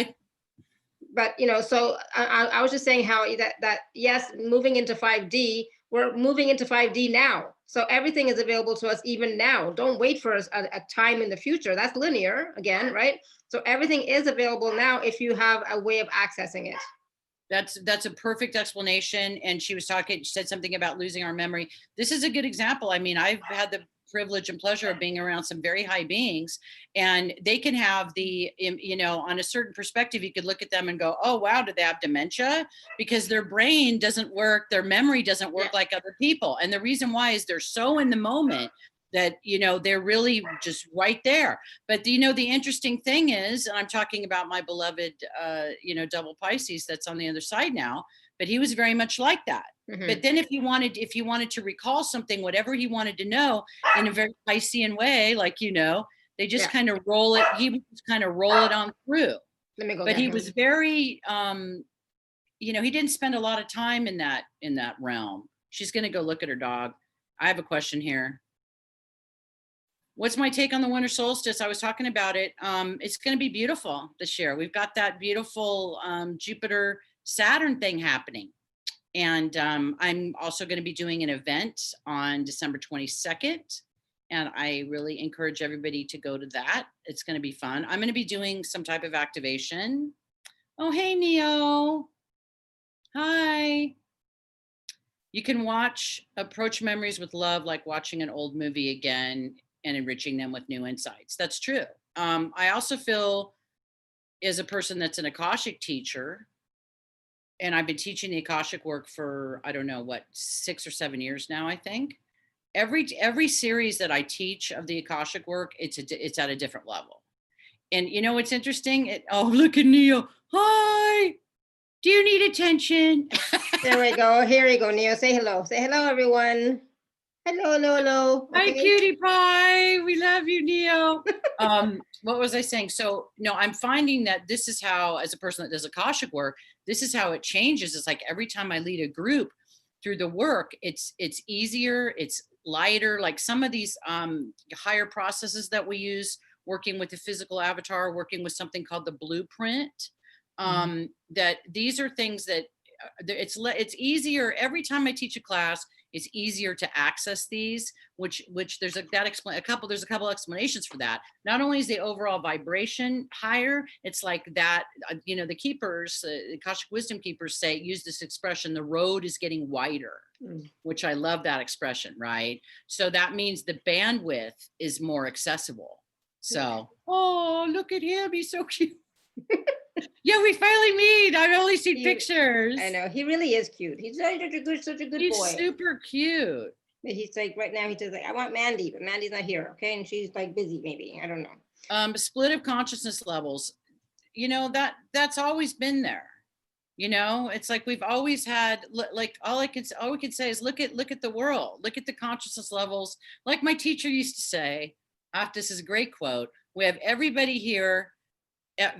but, you know, so I was just saying how that yes, moving into 5D, we're moving into 5D now. So everything is available to us even now. Don't wait for a time in the future. That's linear again, right? So everything is available now if you have a way of accessing it. That's a perfect explanation. And she said something about losing our memory. This is a good example. I mean, I've had the privilege and pleasure of being around some very high beings, and they can have on a certain perspective, you could look at them and go, oh, wow, do they have dementia? Because their brain doesn't work, their memory doesn't work like other people. And the reason why is they're so in the moment that, they're really just right there. But, the interesting thing is, and I'm talking about my beloved, double Pisces that's on the other side now, but he was very much like that. Mm-hmm. But then if you wanted to recall something, whatever he wanted to know in a very Piscean way, like, they just kind of roll it. He would just kind of roll it on through. Let me go. But he was very, he didn't spend a lot of time in that realm. She's going to go look at her dog. I have a question here. What's my take on the winter solstice? I was talking about it. It's going to be beautiful this year. We've got that beautiful Jupiter Saturn thing happening. And I'm also going to be doing an event on December 22nd. And I really encourage everybody to go to that. It's going to be fun. I'm going to be doing some type of activation. Oh, hey, Neo. Hi. You can approach memories with love, like watching an old movie again, and enriching them with new insights. That's true. I also feel, as a person that's an Akashic teacher, and I've been teaching the Akashic work for, I don't know, 6 or 7 years now, I think. Every series that I teach of the Akashic work, it's at a different level. And it's interesting. Oh, look at Neo. Hi. Do you need attention? There we go. Here we go, Neo. Say hello. Say hello, everyone. Hello. Okay. Hi, cutie pie. We love you, Neo. What was I saying? So, no, I'm finding that this is how, as a person that does Akashic work, this is how it changes. It's like every time I lead a group through the work, it's easier, it's lighter. Like some of these higher processes that we use, working with the physical avatar, working with something called the blueprint, that these are things that it's easier. Every time I teach a class, it's easier to access these, which there's a couple explanations for that. Not only is the overall vibration higher, it's like that, the keepers, the Akashic wisdom keepers use this expression, the road is getting wider, which I love that expression, right? So that means the bandwidth is more accessible. So, oh, look at him. He's so cute. Yeah, we finally meet. I've only seen pictures. I know. He really is cute. He's such a good boy. He's super cute. He's like, right now, he's just like, I want Mandy, but Mandy's not here. Okay. And she's like busy, maybe. I don't know. Split of consciousness levels. That's always been there. It's like we've always had, like, all we can say is look at the world, look at the consciousness levels. Like my teacher used to say, this is a great quote. We have everybody here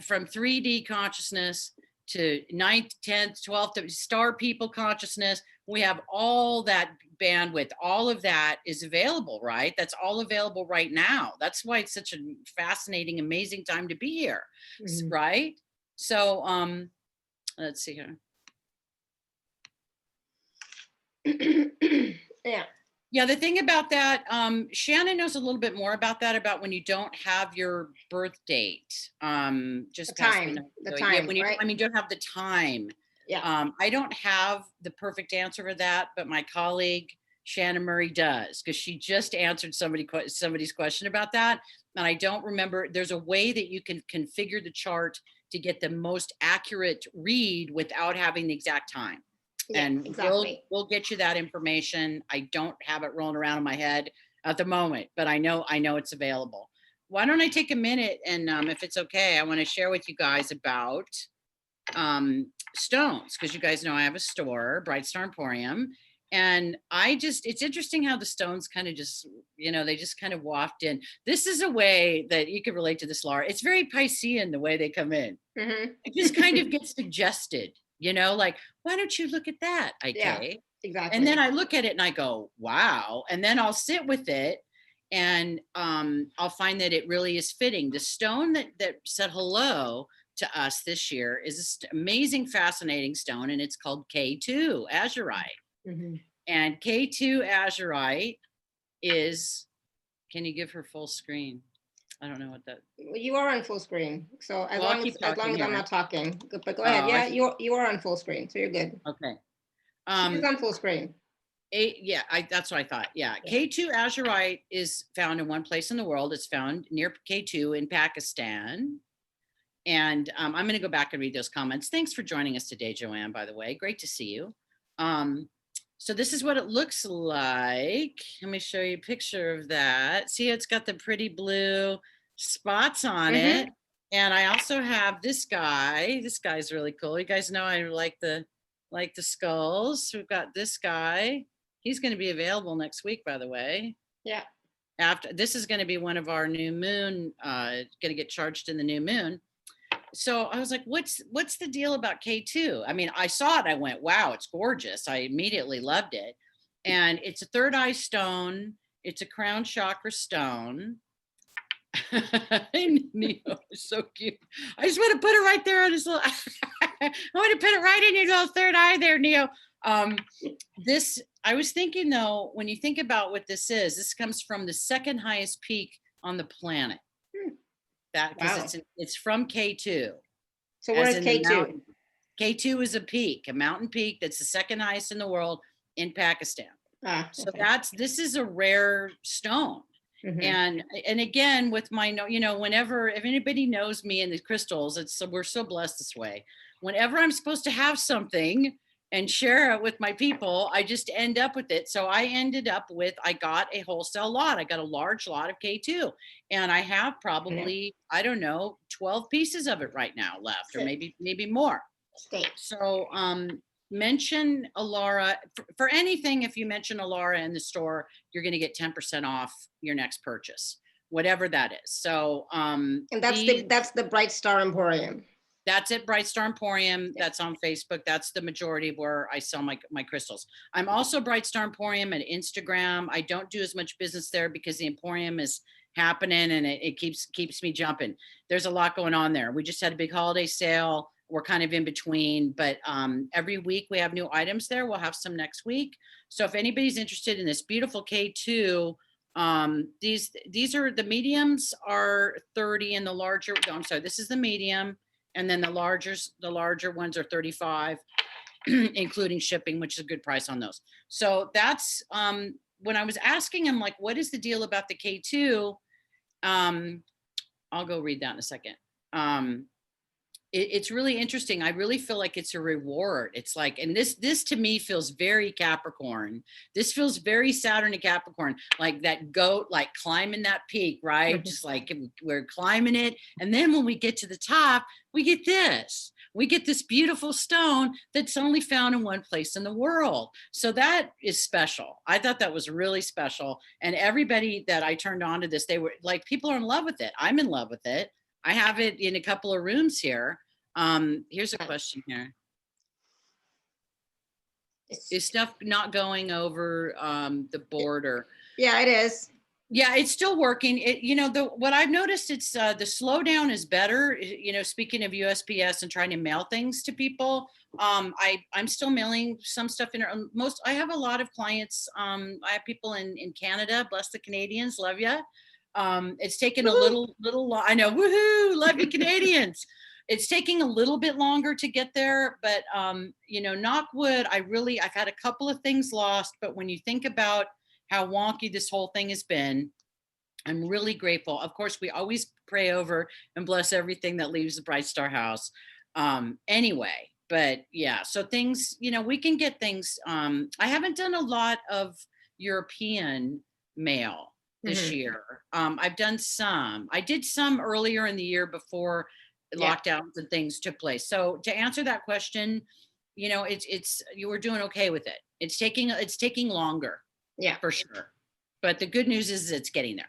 from 3D consciousness to 9th, 10th, 12th, star people consciousness. We have all that bandwidth. All of that is available, right? That's all available right now. That's why it's such a fascinating, amazing time to be here, right? So, let's see here. Yeah, the thing about that, Shannon knows a little bit more about that, about when you don't have your birth date. Just the time, right? You don't have the time. Yeah. I don't have the perfect answer for that, but my colleague Shannon Murray does, because she just answered somebody's question about that. And I don't remember. There's a way that you can configure the chart to get the most accurate read without having the exact time. Yeah, and exactly. we'll get you that information. I don't have it rolling around in my head at the moment, but I know it's available. Why don't I take a minute and if it's okay, I want to share with you guys about stones, because you guys know I have a store, Bright Star Emporium, and it's interesting how the stones kind of just, they just kind of waft in. This is a way that you could relate to this, Laura. It's very Piscean the way they come in. It just kind of gets suggested. Like, why don't you look at that, Okay? Yeah, exactly. And then I look at it and I go, wow. And then I'll sit with it and I'll find that it really is fitting. The stone that said hello to us this year is this amazing, fascinating stone, and it's called K2, Azurite. And K2 Azurite is, can you give her full screen? I don't know what that. You are on full screen. So as Well, I'll long keep as talking I'm here. not talking, but go Oh, ahead. Yeah, you are on full screen, so you're good. Okay. She's on full screen. Yeah, that's what I thought. Yeah. K2 Azurite is found in one place in the world. It's found near K2 in Pakistan. And I'm going to go back and read those comments. Thanks for joining us today, Joanne, by the way. Great to see you. So this is what it looks like. Let me show you a picture of that. See, it's got the pretty blue spots on it. And I also have this guy. This guy's really cool. You guys know I like the skulls. We've got this guy. He's going to be available next week, by the way. Yeah. After this is going to be one of our new moon, going to get charged in the new moon. So I was like, what's the deal about K2? I mean, I saw it. I went, wow, it's gorgeous. I immediately loved it. And it's a third eye stone. It's a crown chakra stone. Neo is so cute. I just want to put it right there on his little, I want to put it right in your little third eye there, Neo. This, I was thinking though, when you think about what this is, this comes from the second highest peak on the planet. That because it's from K2. So where is K2? K2 is a peak, a mountain peak that's the second highest in the world in Pakistan. So this is a rare stone. And again, with my, whenever, if anybody knows me and the crystals, we're so blessed this way. Whenever I'm supposed to have something and share it with my people, I just end up with it. So I ended up with, I got a wholesale lot. I got a large lot of K2 and I have probably, I don't know, 12 pieces of it right now left, or maybe more. So mention Alara for anything. If you mention Alara in the store, you're going to get 10% off your next purchase, whatever that is. So, and that's the Bright Star Emporium. That's it, Bright Star Emporium. That's on Facebook. That's the majority of where I sell my crystals. I'm also Bright Star Emporium at Instagram. I don't do as much business there because the Emporium is happening and it keeps me jumping. There's a lot going on there. We just had a big holiday sale. We're kind of in between, but every week we have new items there. We'll have some next week. So if anybody's interested in this beautiful K2, these are the mediums are 30 and the larger, I'm sorry, this is the medium. And then the larger ones are 35, including shipping, which is a good price on those. So that's when I was asking him, like, what is the deal about the K2? I'll go read that in a second. It's really interesting. I really feel like it's a reward. It's like, and this to me feels very Capricorn. This feels very Saturn and Capricorn, like that goat, like climbing that peak, right? Just like we're climbing it. And then when we get to the top, we get this. We get this beautiful stone that's only found in one place in the world. So that is special. I thought that was really special. And everybody that I turned on to this, they were like, people are in love with it. I'm in love with it. I have it in a couple of rooms here. Here's a question here. Is stuff not going over the border? Yeah, it is. Yeah, it's still working. What I've noticed, it's the slowdown is better. Speaking of USPS and trying to mail things to people, I'm still mailing some stuff in. I have a lot of clients. I have people in Canada. Bless the Canadians, love ya. It's taken a little I know, woohoo, love you Canadians. It's taking a little bit longer to get there, but knock wood, I've had a couple of things lost, but when you think about how wonky this whole thing has been, I'm really grateful. Of course, we always pray over and bless everything that leaves the Bright Star house. Anyway, but yeah, so things, we can get things. I haven't done a lot of European mail this year. I've done some. I did some earlier in the year before lockdowns and things took place. So to answer that question, you were doing okay with it. It's taking longer. Yeah, for sure. But the good news is it's getting there.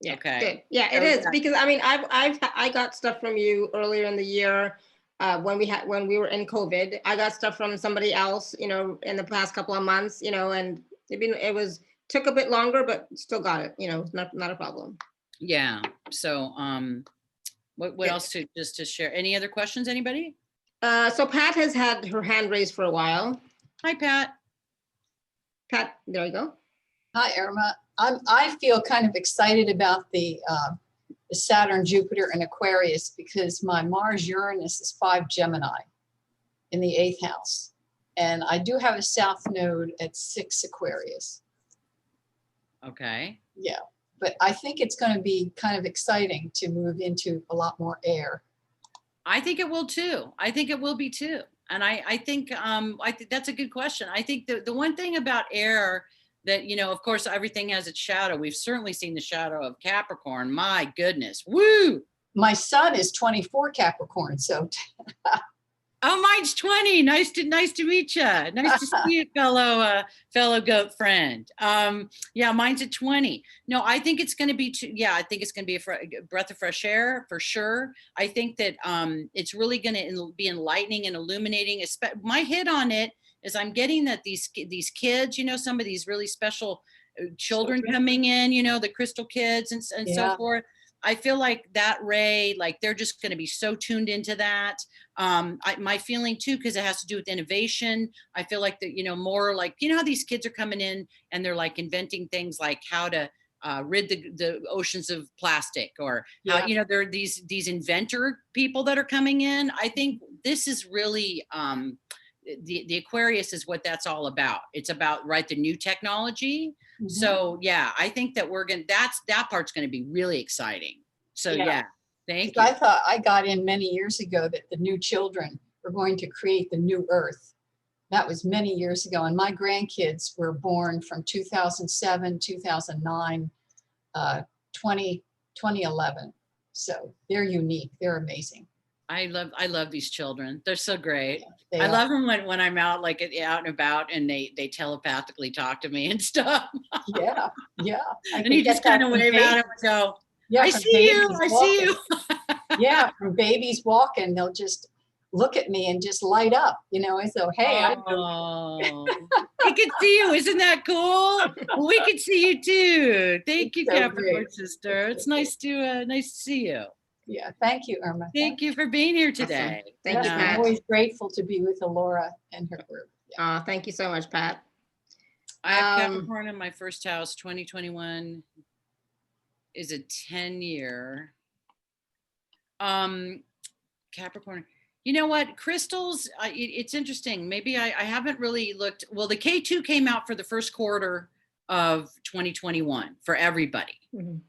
Yeah. Okay. Good. Yeah, it is because I got stuff from you earlier in the year when we were in COVID. I got stuff from somebody else, in the past couple of months, and it took a bit longer, but still got it. Not a problem. Yeah. So what else to share? Any other questions? Anybody? So Pat has had her hand raised for a while. Hi, Pat. Pat, there you go. Hi, Irma. I feel kind of excited about the Saturn, Jupiter, and Aquarius because my Mars Uranus is 5 Gemini in the 8th house. And I do have a South Node at 6 Aquarius. Okay. Yeah, but I think it's going to be kind of exciting to move into a lot more air. I think it will too. I think it will be too. And I think that's a good question. I think the one thing about air that, you know, of course, everything has its shadow. We've certainly seen the shadow of Capricorn. My goodness. Woo. My son is 24 Capricorn, so. Oh, mine's 20. Nice to meet you. Nice to see you, fellow goat friend. Yeah, mine's at 20. No, I think it's going to be I think it's going to be a breath of fresh air for sure. I think that it's really going to be enlightening and illuminating. My hit on it is I'm getting that these kids, you know, some of these really special children coming in, you know, the crystal kids and so forth. I feel like that ray, like they're just going to be so tuned into that. My feeling too, because it has to do with innovation. I feel like that, you know, more like, you know, how these kids are coming in and they're like inventing things like how to rid the oceans of plastic, or how, you know, there are these inventor people that are coming in. I think this is really the Aquarius is what that's all about. It's about, right, the new technology. Mm-hmm. So yeah, I think that that part's going to be really exciting. So yeah, thank you. I thought I got in many years ago that the new children were going to create the new Earth. That was many years ago. And my grandkids were born from 2007, 2009, 2011. So they're unique. They're amazing. I love these children. They're so great. Yeah, I love them when I'm out, like out and about, and they telepathically talk to me and stuff. Yeah. And you just kind of wave at them and go, I see you. Yeah, from babies walking, they'll just look at me and just light up, you know, and so, hey, we can see you. Isn't that cool? Well, we can see you too. Thank you, Capricorn sister. It's nice to see you. Yeah, thank you, Irma. Thank you for being here today. Awesome. Thank you, Pat. I'm always grateful to be with Alora and her group. Yeah. Thank you so much, Pat. I have Capricorn in my first house. 2021 is a 10-year. Capricorn. You know what? Crystals, it's interesting. Maybe I haven't really looked. Well, the K2 came out for the first quarter of 2021 for everybody. Mm-hmm.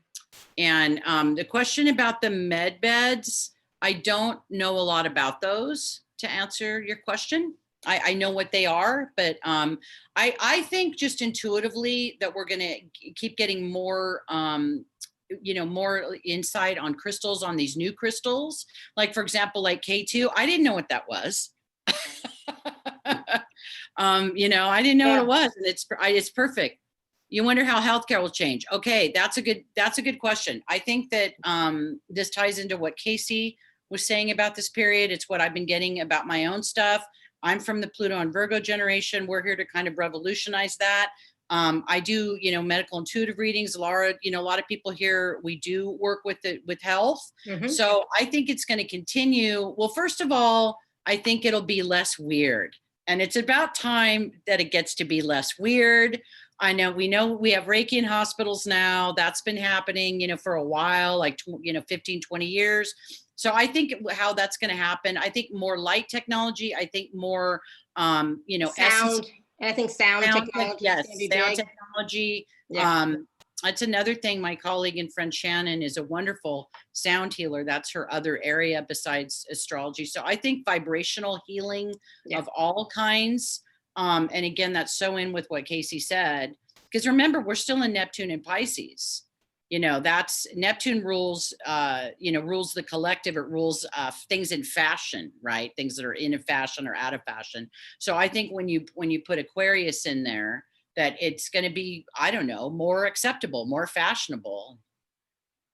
And the question about the med beds, I don't know a lot about those to answer your question. I know what they are, but I think just intuitively that we're going to keep getting more, more insight on crystals, on these new crystals. Like, for example, like K2, I didn't know what that was. I didn't know what it was, and it's perfect. You wonder how healthcare will change. Okay, that's a good question. I think that this ties into what Casey was saying about this period. It's what I've been getting about my own stuff. I'm from the Pluto and Virgo generation. We're here to kind of revolutionize that. I do, medical intuitive readings. Laura, a lot of people here, we do work with health. Mm-hmm. So I think it's going to continue. Well, first of all, I think it'll be less weird. And it's about time that it gets to be less weird. We know we have Reiki in hospitals now. That's been happening, for a while, like, 15, 20 years. So I think how that's going to happen, I think more light technology. I think more, sound. I think sound technology. Yes, sound technology. Yeah. That's another thing. My colleague and friend Shannon is a wonderful sound healer. That's her other area besides astrology. So I think vibrational healing of all kinds. And again, that's so in with what Casey said, because remember, we're still in Neptune and Pisces. That's Neptune rules, rules the collective. It rules things in fashion, right? Things that are in fashion or out of fashion. So I think when you put Aquarius in there, that it's going to be, I don't know, more acceptable, more fashionable.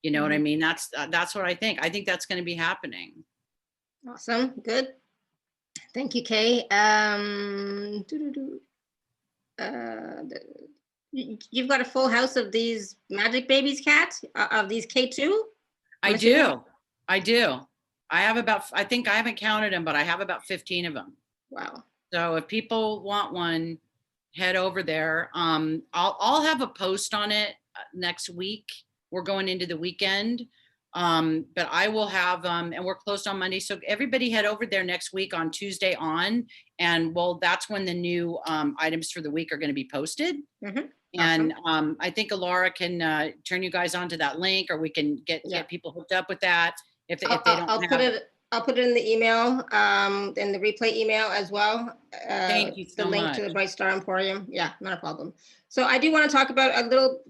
You know what I mean? That's what I think. I think that's going to be happening. Awesome. Good. Thank you, Kay. You've got a full house of these Magic Babies cats, of these K2? I do. I have I think I haven't counted them, but I have about 15 of them. Wow. So if people want one, head over there. I'll have a post on it next week. We're going into the weekend. But I will have, and we're closed on Monday. So everybody head over there next week on Tuesday on, and well, that's when the new items for the week are going to be posted. Mhm. And I think Alara can turn you guys onto that link, or we can get people hooked up with that if they don't I'll put it in the email, in the replay email as well. Thank you so the link much. to the Bright Star Emporium. Yeah, not a problem. So I do want to talk about a little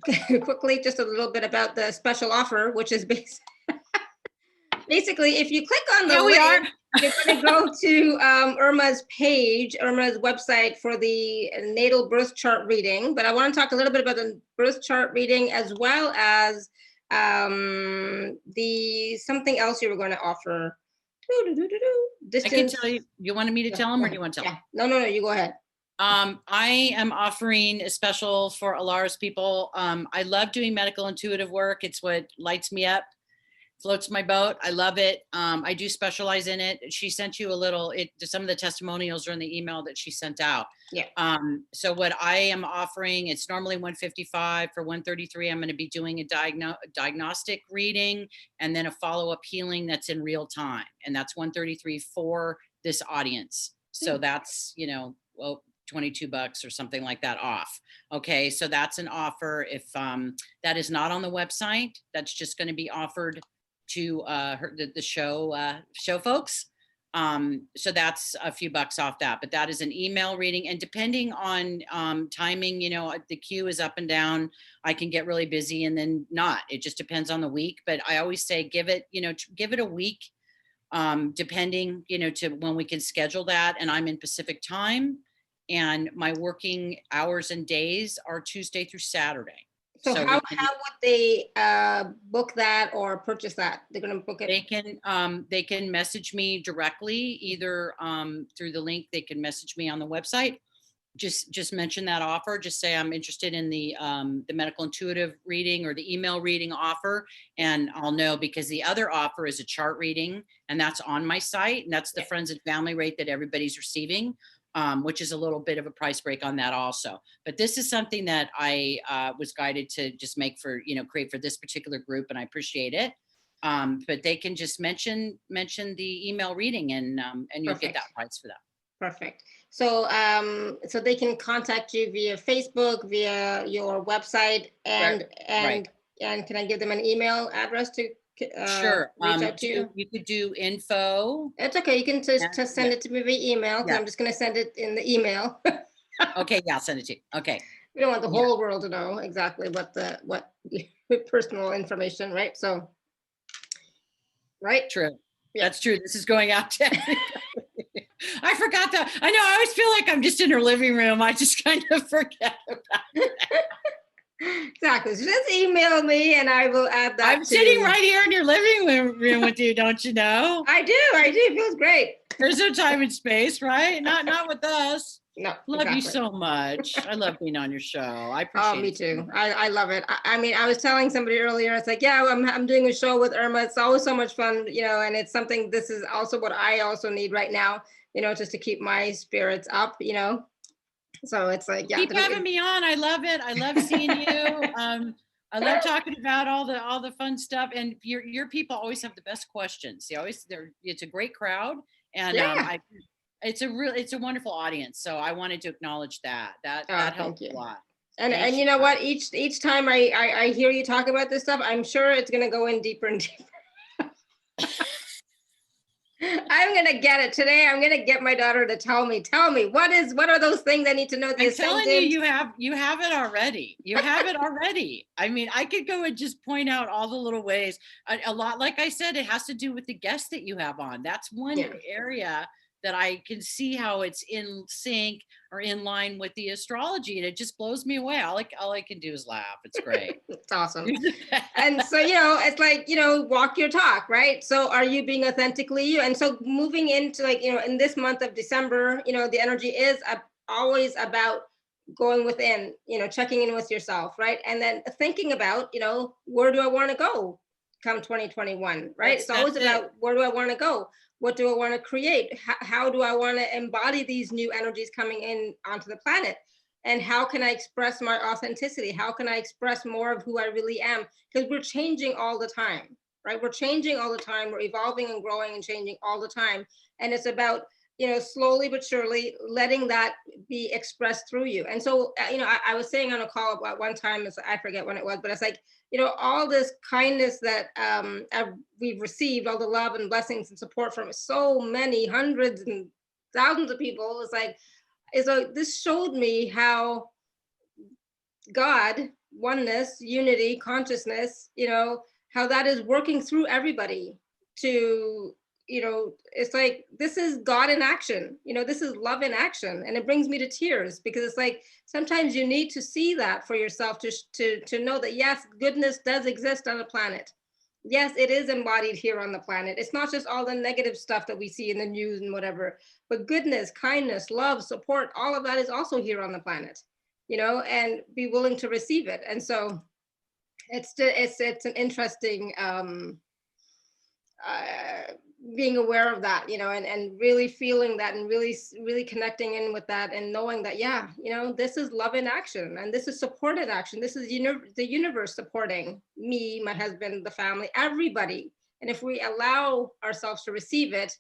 quickly, just a little bit about the special offer, which is basically if you click on the link, you're going to go to Irma's page, Irma's website for the natal birth chart reading. But I want to talk a little bit about the birth chart reading as well as the something else you were going to offer. Distance. I can tell you. You wanted me to tell them, or do you want to tell them? No, you go ahead. I am offering a special for Alara's people. I love doing medical intuitive work. It's what lights me up, floats my boat. I love it. I do specialize in it. She sent you a little, some of the testimonials are in the email that she sent out. Yeah. So what I am offering, it's normally $155. For $133, I'm going to be doing a diagnostic reading and then a follow-up healing that's in real time. And that's $133 for this audience. So that's, well, $22 or something like that off. Okay. So that's an offer. If that is not on the website, that's just going to be offered to the show folks. So that's a few bucks off that, but that is an email reading. And depending on timing, the queue is up and down. I can get really busy and then not. It just depends on the week. But I always say give it a week, depending, to when we can schedule that. And I'm in Pacific time, and my working hours and days are Tuesday through Saturday. So how would they book that or purchase that? They're going to book it. They can message me directly, either through the link. They can message me on the website. Just mention that offer. Just say I'm interested in the medical intuitive reading or the email reading offer, and I'll know, because the other offer is a chart reading, and that's on my site, and that's the friends and family rate that everybody's receiving. Which is a little bit of a price break on that also. But this is something that I was guided to just make for, create for this particular group, and I appreciate it. But they can just mention the email reading, and you'll get that price for that. Perfect. So so they can contact you via Facebook, via your website, and can I give them an email address to sure. Reach out to you? You could do info. It's okay. You can just send it to me via email. I'm just going to send it in the email. Okay. Yeah. I'll send it to you. Okay. We don't want the whole world to know exactly what personal information, right? So, right? True. Yeah. That's true. This is going out to I forgot that. I know. I always feel like I'm just in her living room. I just kind of forget about it. Exactly. So just email me and I will add that. I'm sitting right here in your living room with you, don't you know? I do. It feels great. There's no time and space, right? Not with us. No. Love you so much. I love being on your show. I appreciate it. Oh, me too. I love it. I mean, I was telling somebody earlier, it's like, I'm doing a show with Irma. It's always so much fun, and it's something, this is also what I also need right now, just to keep my spirits up, So it's like, keep having me on. I love it. I love seeing you. I love talking about all the fun stuff. And your people always have the best questions. It's a great crowd, and it's a wonderful audience. So I wanted to acknowledge that helped a lot. And you know what? Each time I hear you talk about this stuff, I'm sure it's going to go in deeper and deeper. I'm gonna get it today. I'm gonna get my daughter to tell me what are those things I need to know? I'm telling you, you have it already. You have it already. I mean, I could go and just point out all the little ways. A lot, like I said, it has to do with the guests that you have on. That's one area that I can see how it's in sync or in line with the astrology, and it just blows me away. All I can do is laugh. It's great. It's awesome. And so, it's like, walk your talk, right? So are you being authentically you? And so moving into in this month of December, the energy is always about going within, checking in with yourself, right? And then thinking about, where do I want to go come 2021, right? It's always about where do I want to go? What do I want to create? How do I want to embody these new energies coming in onto the planet? And how can I express my authenticity? How can I express more of who I really am? Because we're changing all the time, right? We're changing all the time. We're evolving and growing and changing all the time. And it's about, slowly but surely letting that be expressed through you. And so, I was saying on a call at one time, I forget when it was, but it's like, all this kindness that we've received, all the love and blessings and support from so many hundreds and thousands of people. It's like this showed me how God, oneness, unity, consciousness, how that is working through everybody to, it's like, this is God in action, this is love in action. And it brings me to tears, because it's like, sometimes you need to see that for yourself to know that, yes, goodness does exist on the planet. Yes, it is embodied here on the planet. It's not just all the negative stuff that we see in the news and whatever, but goodness, kindness, love, support, all of that is also here on the planet, and be willing to receive it. And so it's an interesting being aware of that, and really feeling that, and really connecting in with that, and knowing that, yeah, this is love in action, and this is supported action. This is the universe supporting me, my husband, the family, everybody. And if we allow ourselves to receive it,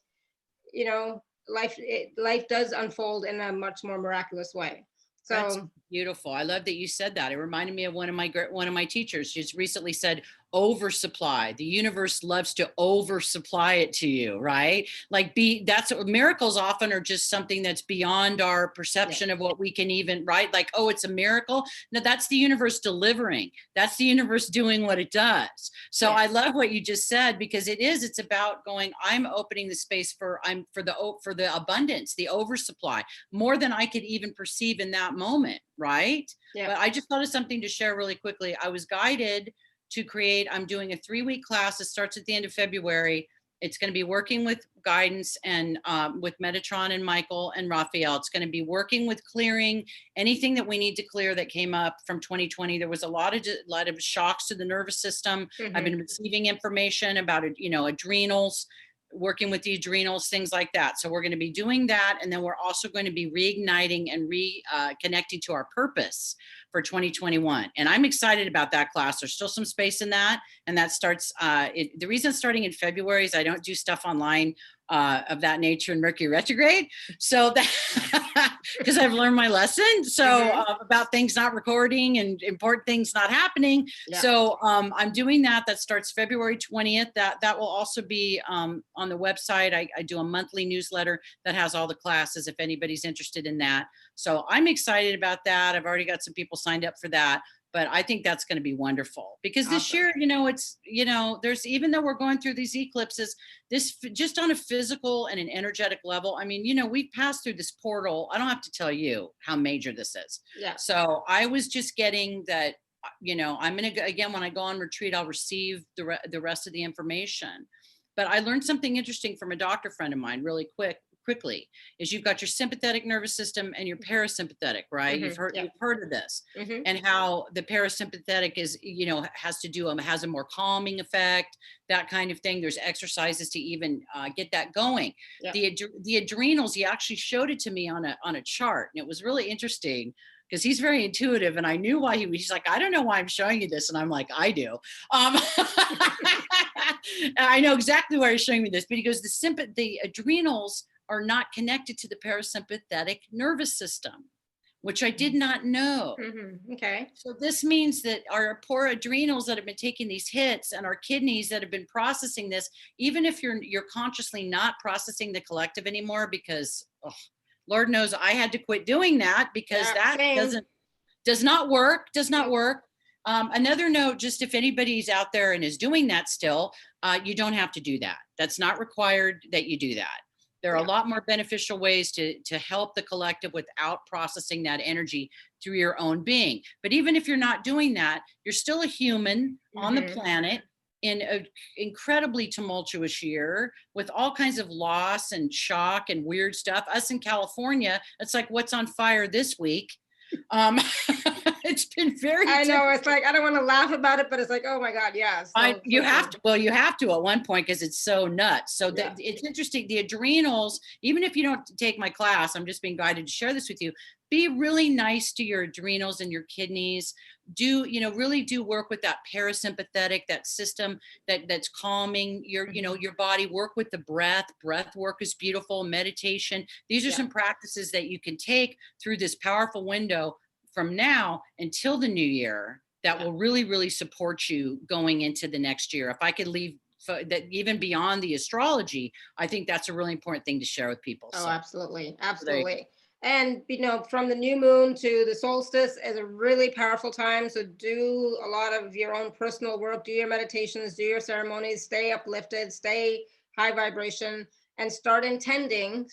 life does unfold in a much more miraculous way. So that's beautiful. I love that you said that. It reminded me of one of my teachers. She's recently said, oversupply. The universe loves to oversupply it to you, right? Like that's what miracles often are, just something that's beyond our perception of what we can even, right? Like, oh, it's a miracle. No, that's the universe delivering. That's the universe doing what it does. So I love what you just said, because it's about going, I'm opening the space for the abundance, the oversupply, more than I could even perceive in that moment. Right. Yeah. But I just thought of something to share really quickly. I was guided to create, I'm doing a 3-week class. It starts at the end of February. It's going to be working with guidance and with Metatron and Michael and Raphael. It's going to be working with clearing anything that we need to clear that came up from 2020. There was a lot of shocks to the nervous system. Mm-hmm. I've been receiving information about adrenals, working with the adrenals, things like that. So we're going to be doing that. And then we're also going to be reigniting and reconnecting to our purpose for 2021. And I'm excited about that class. There's still some space in that. And that starts, the reason it's starting in February is I don't do stuff online of that nature in Mercury retrograde. So that, because I've learned my lesson. So about things not recording and important things not happening. Yeah. So I'm doing that. That starts February 20th. That will also be on the website. I do a monthly newsletter that has all the classes if anybody's interested in that. So I'm excited about that. I've already got some people signed up for that. But I think that's going to be wonderful, because this year, it's, there's, even though we're going through these eclipses, this just on a physical and an energetic level, I mean, we've passed through this portal. I don't have to tell you how major this is. Yeah. So I was just getting that, I'm going to, again, when I go on retreat, I'll receive the rest of the information. But I learned something interesting from a doctor friend of mine really quickly, is you've got your sympathetic nervous system and your parasympathetic, right? Mm-hmm. You've heard of this, and how the parasympathetic is, has a more calming effect, that kind of thing. There's exercises to even get that going. Yeah. The adrenals, he actually showed it to me on a chart, and it was really interesting, because he's very intuitive, and I knew why he's like, I don't know why I'm showing you this. And I'm like, I do. I know exactly why he's showing me this, but he goes, the adrenals are not connected to the parasympathetic nervous system, which I did not know. Mm-hmm. Okay. So this means that our poor adrenals that have been taking these hits, and our kidneys that have been processing this, even if you're consciously not processing the collective anymore, because Lord knows I had to quit doing that, because does not work. Another note, just if anybody's out there and is doing that still, you don't have to do that. That's not required that you do that. There are a lot more beneficial ways to help the collective without processing that energy through your own being. But even if you're not doing that, you're still a human on the planet in an incredibly tumultuous year with all kinds of loss and shock and weird stuff. Us in California, it's like, what's on fire this week? It's been very I know, difficult. it's like, I don't want to laugh about it, but it's like, oh my God, yeah. You have to, well, you have to at one point because it's so nuts. So Yeah. it's interesting. The adrenals, even if you don't take my class, I'm just being guided to share this with you. Be really nice to your adrenals and your kidneys. Do, really do work with that parasympathetic, that system that's calming your, your body. Work with the breath. Breath work is beautiful. Meditation. These are some practices that you can take through this powerful window from now until the new year that will really, really support you going into the next year. If I could leave that even beyond the astrology, I think that's a really important thing to share with people. Oh, So, absolutely. so Absolutely. And, from the new moon to the solstice is a really powerful time. So do a lot of your own personal work, do your meditations, do your ceremonies, stay uplifted, stay high vibration, and start intending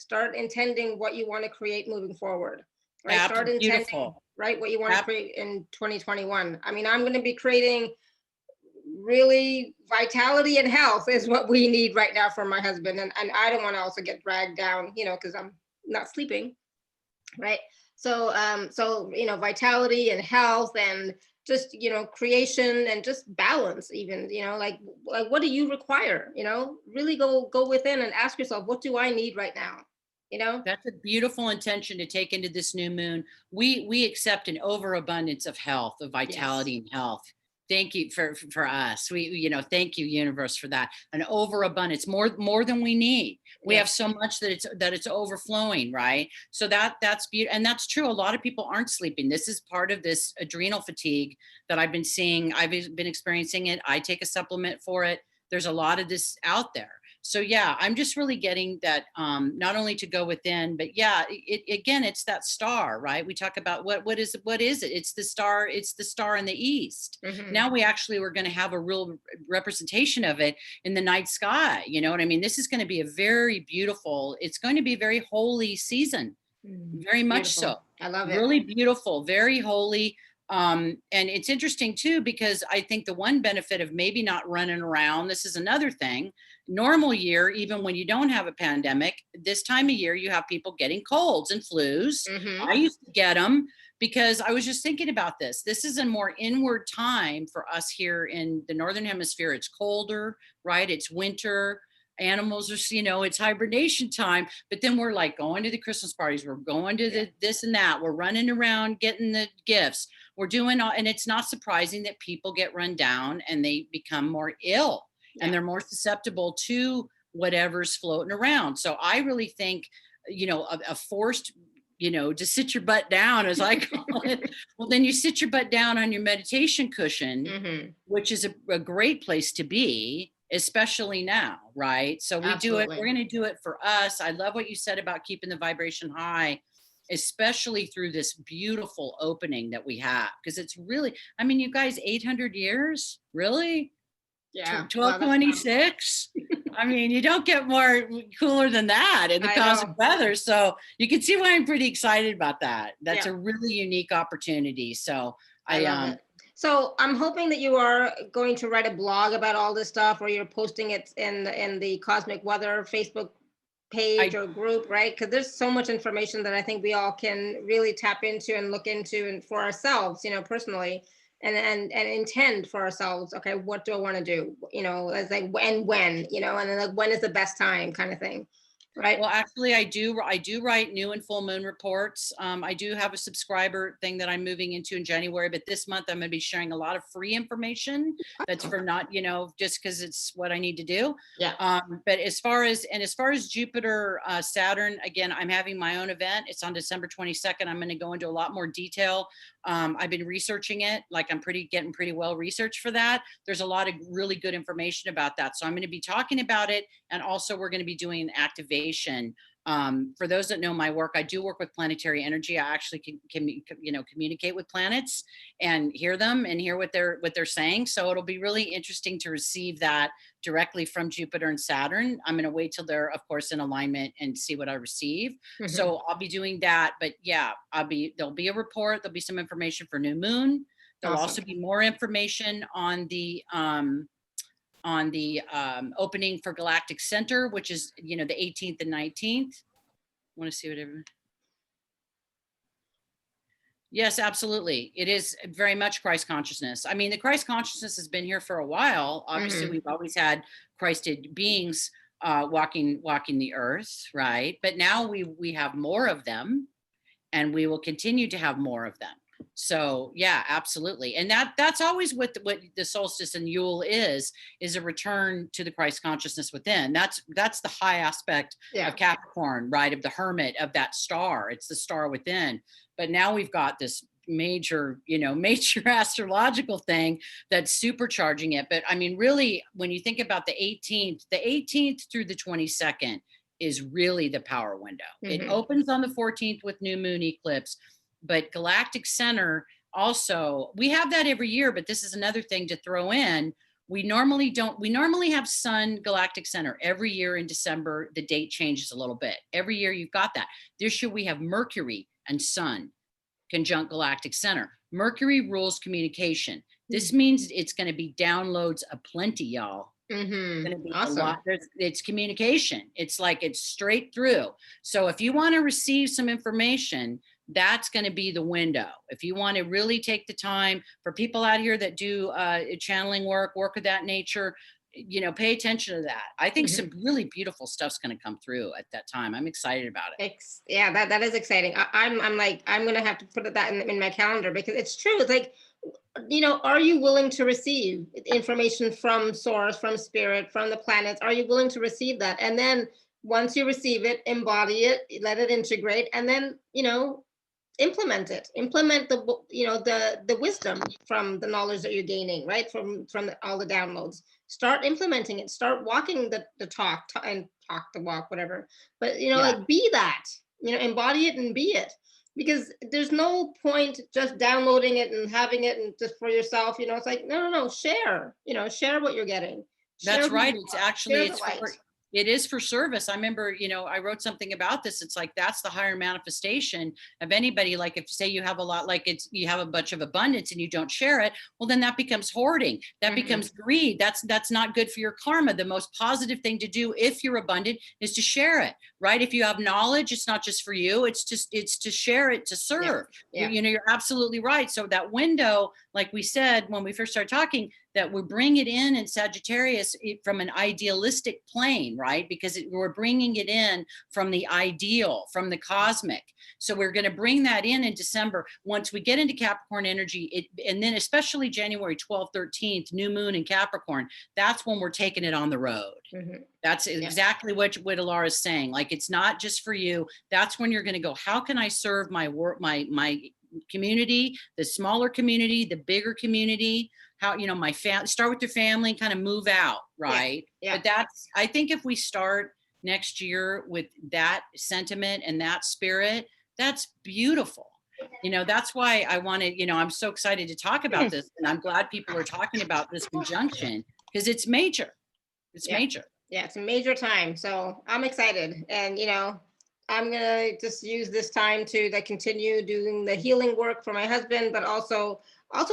what you want to create moving forward. Right. Start intending, beautiful. right, what you want to create in 2021. I mean, I'm going to be creating really vitality and health is what we need right now for my husband. And I don't want to also get dragged down, because I'm not sleeping. Right. So, vitality and health and just, creation and just balance even, like what do you require? Really go within and ask yourself, what do I need right now? That's a beautiful intention to take into this new moon. We accept an overabundance of health, of vitality and health. Thank you for us. Thank you, universe, for that. An overabundance, more than we need. We have so much that it's overflowing, right? So that's beautiful, and that's true. A lot of people aren't sleeping. This is part of this adrenal fatigue that I've been seeing. I've been experiencing it. I take a supplement for it. There's a lot of this out there. So yeah, I'm just really getting that, not only to go within, but again, it's that star, right? We talk about what is it? It's the star in the east. Mm-hmm. Now we're going to have a real representation of it in the night sky. You know what I mean? This is going to be it's going to be a very holy season. Very much so. I love it. Really beautiful, very holy. And it's interesting too, because I think the one benefit of maybe not running around, this is another thing, normal year, even when you don't have a pandemic, this time of year, you have people getting colds and flus. Mm-hmm. I used to get them because I was just thinking about this. This is a more inward time for us here in the Northern Hemisphere. It's colder, right? It's winter. Animals are, it's hibernation time, but then we're like going to the Christmas parties. We're going to this and that. We're running around getting the gifts. We're doing all, and it's not surprising that people get run down and they become more ill and they're more susceptible to whatever's floating around. So I really think, a forced, to sit your butt down, as I call it. Well, then you sit your butt down on your meditation cushion, which is a great place to be, especially now, right? So we do it. We're going to do it for us. I love what you said about keeping the vibration high, especially through this beautiful opening that we have, because it's really, I mean, you guys, 800 years, really? Yeah. 1226. I mean, you don't get more cooler than that in the cosmic weather. So you can see why I'm pretty excited about that. That's a really unique opportunity. So I love it. So I'm hoping that you are going to write a blog about all this stuff, or you're posting it in the Cosmic Weather Facebook page or group, right? Because there's so much information that I think we all can really tap into and look into, and for ourselves, personally, and intend for ourselves. Okay, what do I want to do? As like when, and then like when is the best time, kind of thing. Right. Well, actually, I do write new and full moon reports. I do have a subscriber thing that I'm moving into in January, but this month I'm going to be sharing a lot of free information. That's for not, just because it's what I need to do. Yeah. But as far as Jupiter, Saturn, again, I'm having my own event. It's on December 22nd. I'm going to go into a lot more detail. I've been researching it. Like I'm getting pretty well researched for that. There's a lot of really good information about that. So I'm going to be talking about it. And also we're going to be doing an activation. For those that know my work, I do work with planetary energy. I actually can communicate with planets and hear them and hear what they're saying. So it'll be really interesting to receive that directly from Jupiter and Saturn. I'm going to wait till they're, of course, in alignment and see what I receive. Mm-hmm. So I'll be doing that. But yeah, there'll be a report. There'll be some information for new moon. There'll also be more information on the opening for Galactic Center, which is, the 18th and 19th. I want to see what everyone. Yes, absolutely. It is very much Christ consciousness. I mean, the Christ consciousness has been here for a while. Obviously, Mhm. we've always had Christed beings walking the earth, right? But now we have more of them, and we will continue to have more of them. So yeah, absolutely. And that's always what the solstice and Yule is a return to the Christ consciousness within. That's the high aspect Yeah. of Capricorn, right? Of the hermit, of that star. It's the star within. But now we've got this major, major astrological thing that's supercharging it. But I mean, really, when you think about the 18th through the 22nd is really the power window. It Mhm. opens on the 14th with new moon eclipse, but galactic center also, we have that every year, but this is another thing to throw in. We normally have sun galactic center every year in December. The date changes a little bit. Every year you've got that. This year we have Mercury and sun conjunct galactic center. Mercury rules communication. This means it's going to be downloads aplenty, y'all. Mhm. Going to be a Awesome. lot. It's communication. It's like it's straight through. So if you want to receive some information, that's going to be the window. If you want to really take the time, for people out here that do channeling work of that nature, pay attention to that. I think some really beautiful stuff's going to come through at that time. I'm excited about it. Yeah, that is exciting. I'm like, I'm gonna have to put that in my calendar, because it's true. It's like, are you willing to receive information from source, from spirit, from the planets? Are you willing to receive that? And then once you receive it, embody it, let it integrate, and then implement it. Implement the wisdom from the knowledge that you're gaining, right? From all the downloads. Start implementing it. Start walking the talk, and talk the walk, whatever. But like, be that. Embody it and be it. Because there's no point just downloading it and having it and just for yourself. It's like, no. Share. Share what you're getting. That's right. It's actually it is for service. I remember, I wrote something about this. It's like, that's the higher manifestation of anybody. Like, if say you have a lot, like you have a bunch of abundance and you don't share it, well, then that becomes hoarding. That becomes greed. That's not good for your karma. The most positive thing to do if you're abundant is to share it, right? If you have knowledge, it's not just for you. It's to share it, to serve. Yeah. You're absolutely right. So that window, like we said, when we first started talking, that we bring it in Sagittarius from an idealistic plane, right? Because we're bringing it in from the ideal, from the cosmic. So we're going to bring that in December. Once we get into Capricorn energy, and then especially January 12th, 13th, new moon in Capricorn, that's when we're taking it on the road. That's exactly what Alara is saying. Like, it's not just for you. That's when you're going to go, how can I serve my work, my community, the smaller community, the bigger community? How, my family, start with your family and kind of move out, right? But I think if we start next year with that sentiment and that spirit, that's beautiful. That's why I wanted, I'm so excited to talk about this, and I'm glad people are talking about this conjunction, because it's major. It's major. Yeah, it's a major time. So I'm excited. And, I'm going to just use this time to continue doing the healing work for my husband, but also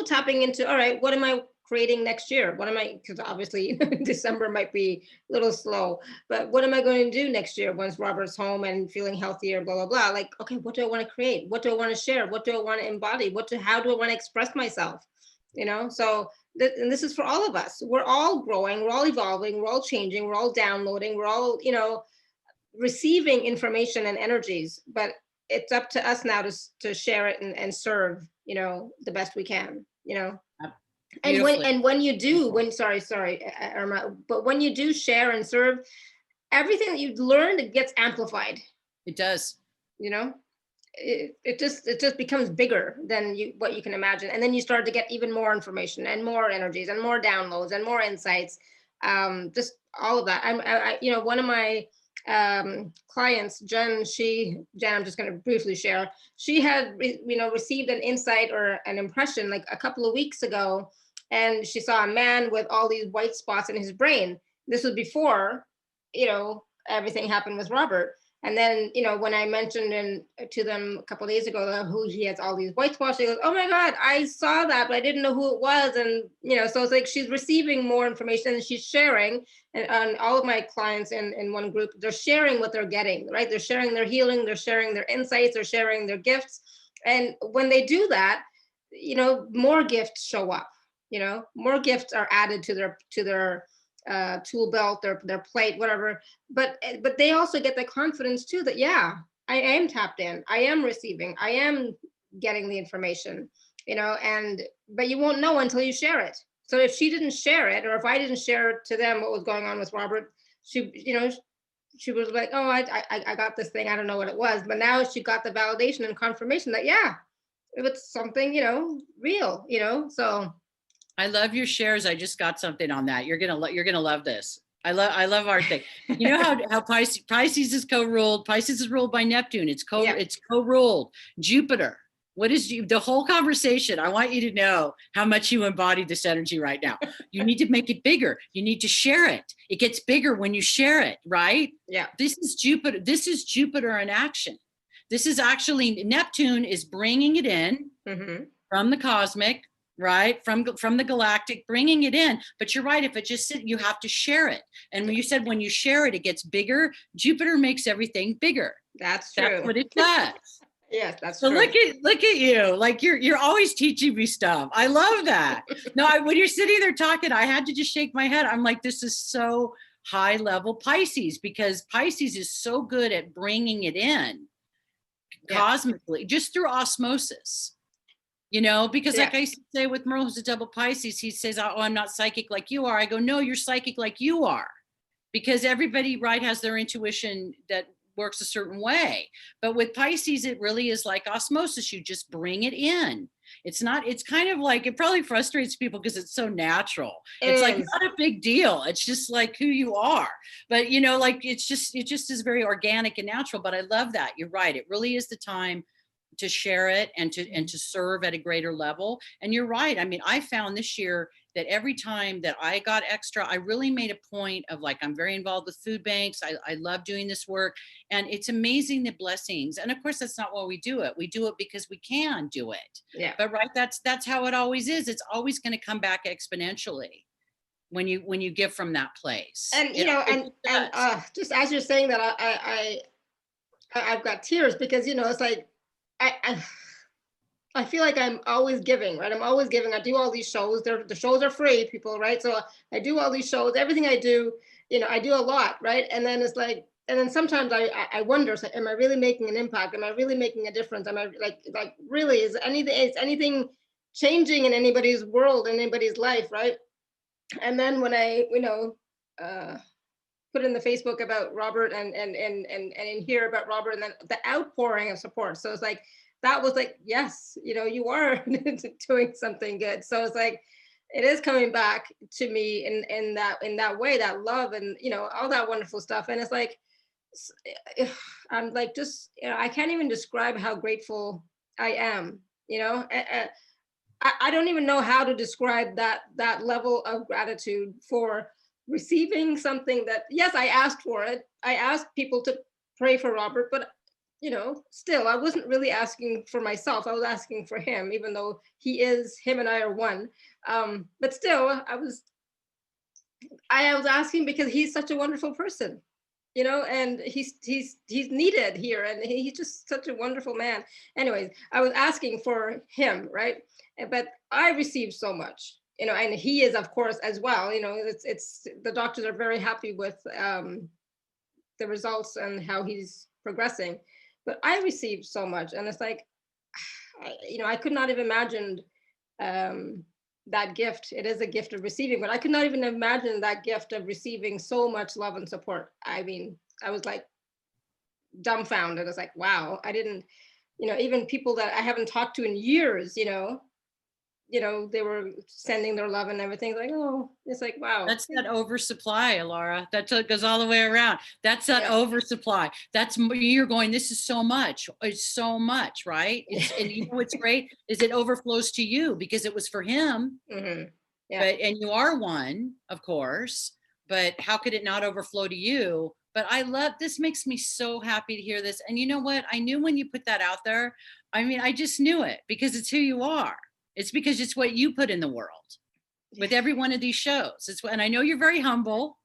tapping into, all right, what am I creating next year? Because obviously December might be a little slow, but what am I going to do next year once Robert's home and feeling healthier, blah, blah, blah. Like, okay, what do I want to create? What do I want to share? What do I want to embody? How do I want to express myself? So and this is for all of us. We're all growing, we're all evolving, we're all changing, we're all downloading, we're all, receiving information and energies, but it's up to us now to share it and serve, the best we can, And when you do, sorry, Irma, but when you do share and serve, everything that you've learned, it gets amplified. It does. It just becomes bigger than what you can imagine, and then you start to get even more information and more energies and more downloads and more insights. Just all of that. One of my clients, Jen, I'm just going to briefly share. She had, received an insight or an impression like a couple of weeks ago, and she saw a man with all these white spots in his brain. This was before, everything happened with Robert. And then, when I mentioned to them a couple of days ago who he has all these white spots, she goes, "Oh my God, I saw that, but I didn't know who it was." And, so it's like she's receiving more information and she's sharing. And all of my clients in one group, they're sharing what they're getting, right? They're sharing their healing, they're sharing their insights, they're sharing their gifts. And when they do that, more gifts show up, more gifts are added to their tool belt, their plate, whatever. But they also get the confidence too that, yeah, I am tapped in, I am receiving, I am getting the information, but you won't know until you share it. So if she didn't share it, or if I didn't share to them what was going on with Robert, she was like, oh, I got this thing, I don't know what it was. But now she got the validation and confirmation that, yeah, it was something, real, so. I love your shares. I just got something on that. You're gonna love this. I love our thing. You know how Pisces is co-ruled. Pisces is ruled by Neptune. It's co-ruled. Jupiter. What is the whole conversation? I want you to know how much you embody this energy right now. You need to make it bigger. You need to share it. It gets bigger when you share it, right? Yeah. This is Jupiter. This is Jupiter in action. This is actually Neptune is bringing it in from the cosmic, right? From the galactic, bringing it in. But you're right. If it just sit, you have to share it. And when you said when you share it, it gets bigger. Jupiter makes everything bigger. That's true. That's what it does. Yes, that's so true. Look at you. Like you're always teaching me stuff. I love that. No, when you're sitting there talking, I had to just shake my head. I'm like, this is so high level Pisces, because Pisces is so good at bringing it in cosmically, just through osmosis. Because like I used to say with Merle, who's a double Pisces, he says, oh, I'm not psychic like you are. I go, no, you're psychic like you are, because everybody, right, has their intuition that works a certain way. But with Pisces, it really is like osmosis. You just bring it in. It's kind of like, it probably frustrates people because it's so natural. It's like not a big deal. It's just like who you are. But like it just is very organic and natural. But I love that. You're right. It really is the time to share it and to serve at a greater level. And you're right. I mean, I found this year that every time that I got extra, I really made a point of like, I'm very involved with food banks. I love doing this work, and it's amazing the blessings. And of course, that's not why we do it. We do it because we can do it. Yeah. But right, that's how it always is. It's always going to come back exponentially when you give from that place. And just as you're saying that, I've got tears, because it's like I feel like I'm always giving, right? I'm always giving. I do all these shows. The shows are free, people, right? So I do all these shows. Everything I do, I do a lot, right? And then it's like, and then sometimes I wonder, so am I really making an impact? Am I really making a difference? Am I like really, is anything changing in anybody's world, in anybody's life, right? And then when I, put in the Facebook about Robert and in here about Robert, and then the outpouring of support. So it's like, that was like, yes, you are doing something good. So it's like, it is coming back to me in that way, that love and, all that wonderful stuff. And it's like, I'm like, just, I can't even describe how grateful I am, I don't even know how to describe that level of gratitude for receiving something that, yes, I asked for it. I asked people to pray for Robert, but still, I wasn't really asking for myself. I was asking for him, even though him and I are one. But still, I was asking because he's such a wonderful person, and he's needed here, and he's just such a wonderful man. Anyways, I was asking for him, right? But I received so much, and he is, of course, as well. It's the doctors are very happy with the results and how he's progressing. But I received so much, and it's like, I could not have imagined that gift. It is a gift of receiving, but I could not even imagine that gift of receiving so much love and support. I mean, I was like dumbfounded. I was like, wow, I didn't, even people that I haven't talked to in years, they were sending their love and everything. Like, oh, it's like, wow. That's that oversupply, Laura. That goes all the way around. That's that oversupply. That's, you're going, this is so much. It's so much, right? And what's great is it overflows to you because it was for him. Mm-hmm. Yeah. And you are one, of course, but how could it not overflow to you? But I love, this makes me so happy to hear this. And you know what? I knew when you put that out there, I mean, I just knew it because it's who you are. It's because it's what you put in the world with every one of these shows. And I know you're very humble,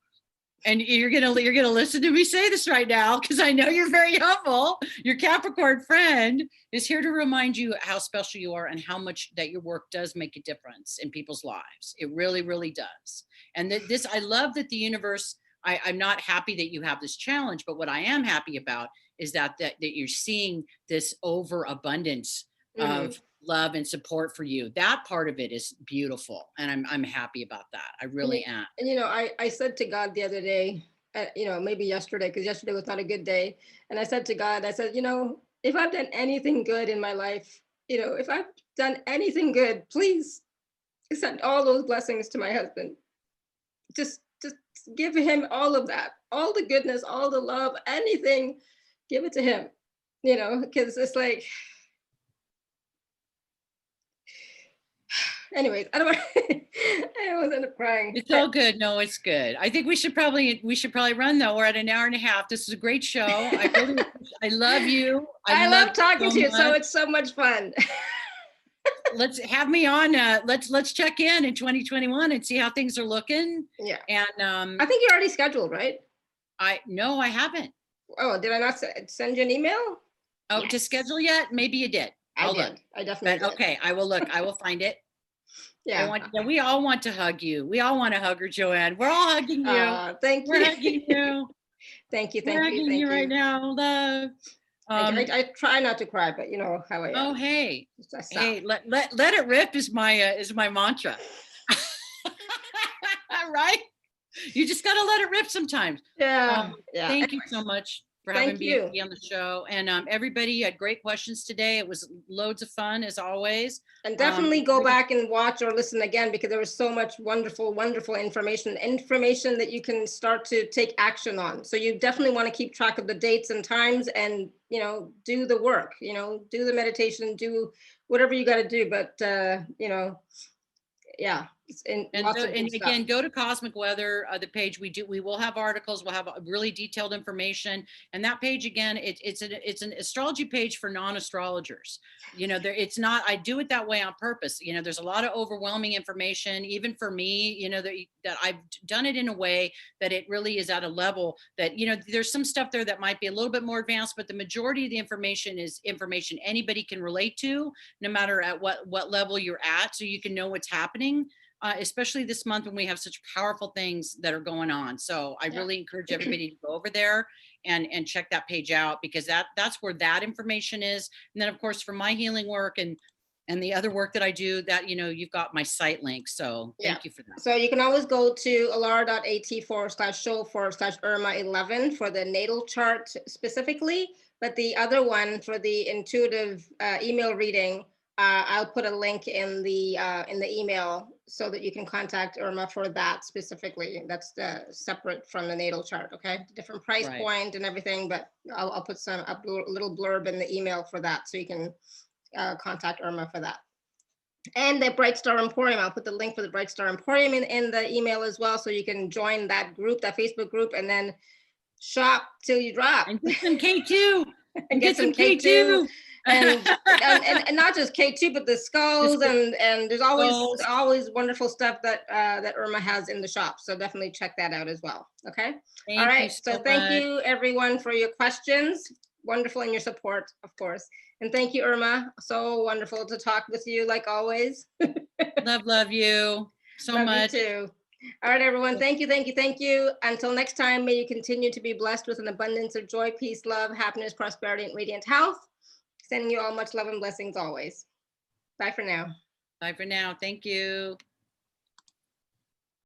And you're gonna listen to me say this right now, because I know you're very humble. Your Capricorn friend is here to remind you how special you are and how much that your work does make a difference in people's lives. It really, really does. And that I love that the universe, I'm not happy that you have this challenge, but what I am happy about is that you're seeing this overabundance of love and support for you. That part of it is beautiful, and I'm happy about that. I really am. And I said to God the other day, maybe yesterday, because yesterday was not a good day, and I said to God, I said, if I've done anything good in my life, if I've done anything good, please send all those blessings to my husband. Just give him all of that, all the goodness, all the love, anything, give it to him, because it's like, anyways, I don't want I always end up crying. It's all good. No, it's good. I think we should probably run though. We're at an hour and a half. This is a great show. I love you. I love talking to you. So it's so much fun. Let's have me on. Let's check in 2021 and see how things are looking. Yeah. And I think you're already scheduled, right? No, I haven't. Oh, did I not send you an email? Oh, yes. To schedule yet? Maybe you did. I did. I definitely did. Okay, I will look. I will find it. Yeah. We all want to hug you. We all want to hug her, Joanne. We're all hugging you. Thank you. We're hugging you. Thank you. We're hugging you right now, love. I try not to cry, but you know how I am. Oh, hey, let it rip is my mantra. Right? You just gotta let it rip sometimes. Yeah. Thank you so much for having me on the show. And everybody, you had great questions today. It was loads of fun as always. And definitely go back and watch or listen again, because there was so much wonderful, wonderful information that you can start to take action on. So you definitely want to keep track of the dates and times and, do the work, do the meditation, do whatever you got to do. But, yeah. And again, go to Cosmic Weather, the page. We will have articles. We'll have really detailed information. And that page, again, it's an astrology page for non-astrologers. It's not. I do it that way on purpose. There's a lot of overwhelming information, even for me. That I've done it in a way that it really is at a level that there's some stuff there that might be a little bit more advanced, but the majority of the information is information anybody can relate to, no matter at what level you're at, so you can know what's happening. Especially this month when we have such powerful things that are going on. So I really encourage everybody to go over there and check that page out, because that's where that information is. And then of course, for my healing work and the other work that I do, that, you've got my site link. So thank you for that. So you can always go to alara.at/show/Irma11 for the natal chart specifically. But the other one for the intuitive email reading, I'll put a link in the email so that you can contact Irma for that specifically. That's separate from the natal chart, okay? Different price point and everything, but I'll put a little blurb in the email for that, so you can contact Irma for that. And the Bright Star Emporium, I'll put the link for the Bright Star Emporium in the email as well, so you can join that group, that Facebook group, and then shop till you drop. And get some K2. And get some K2. and not just K2, but the skulls and there's always wonderful stuff that Irma has in the shop. So definitely check that out as well. Okay. All right. So thank you everyone for your questions. Wonderful, and your support, of course. And thank you, Irma. So wonderful to talk with you, like always. love you so much. You too. All right, everyone. Thank you. Until next time, may you continue to be blessed with an abundance of joy, peace, love, happiness, prosperity, and radiant health. Sending you all much love and blessings always. Bye for now. Bye for now. Thank you.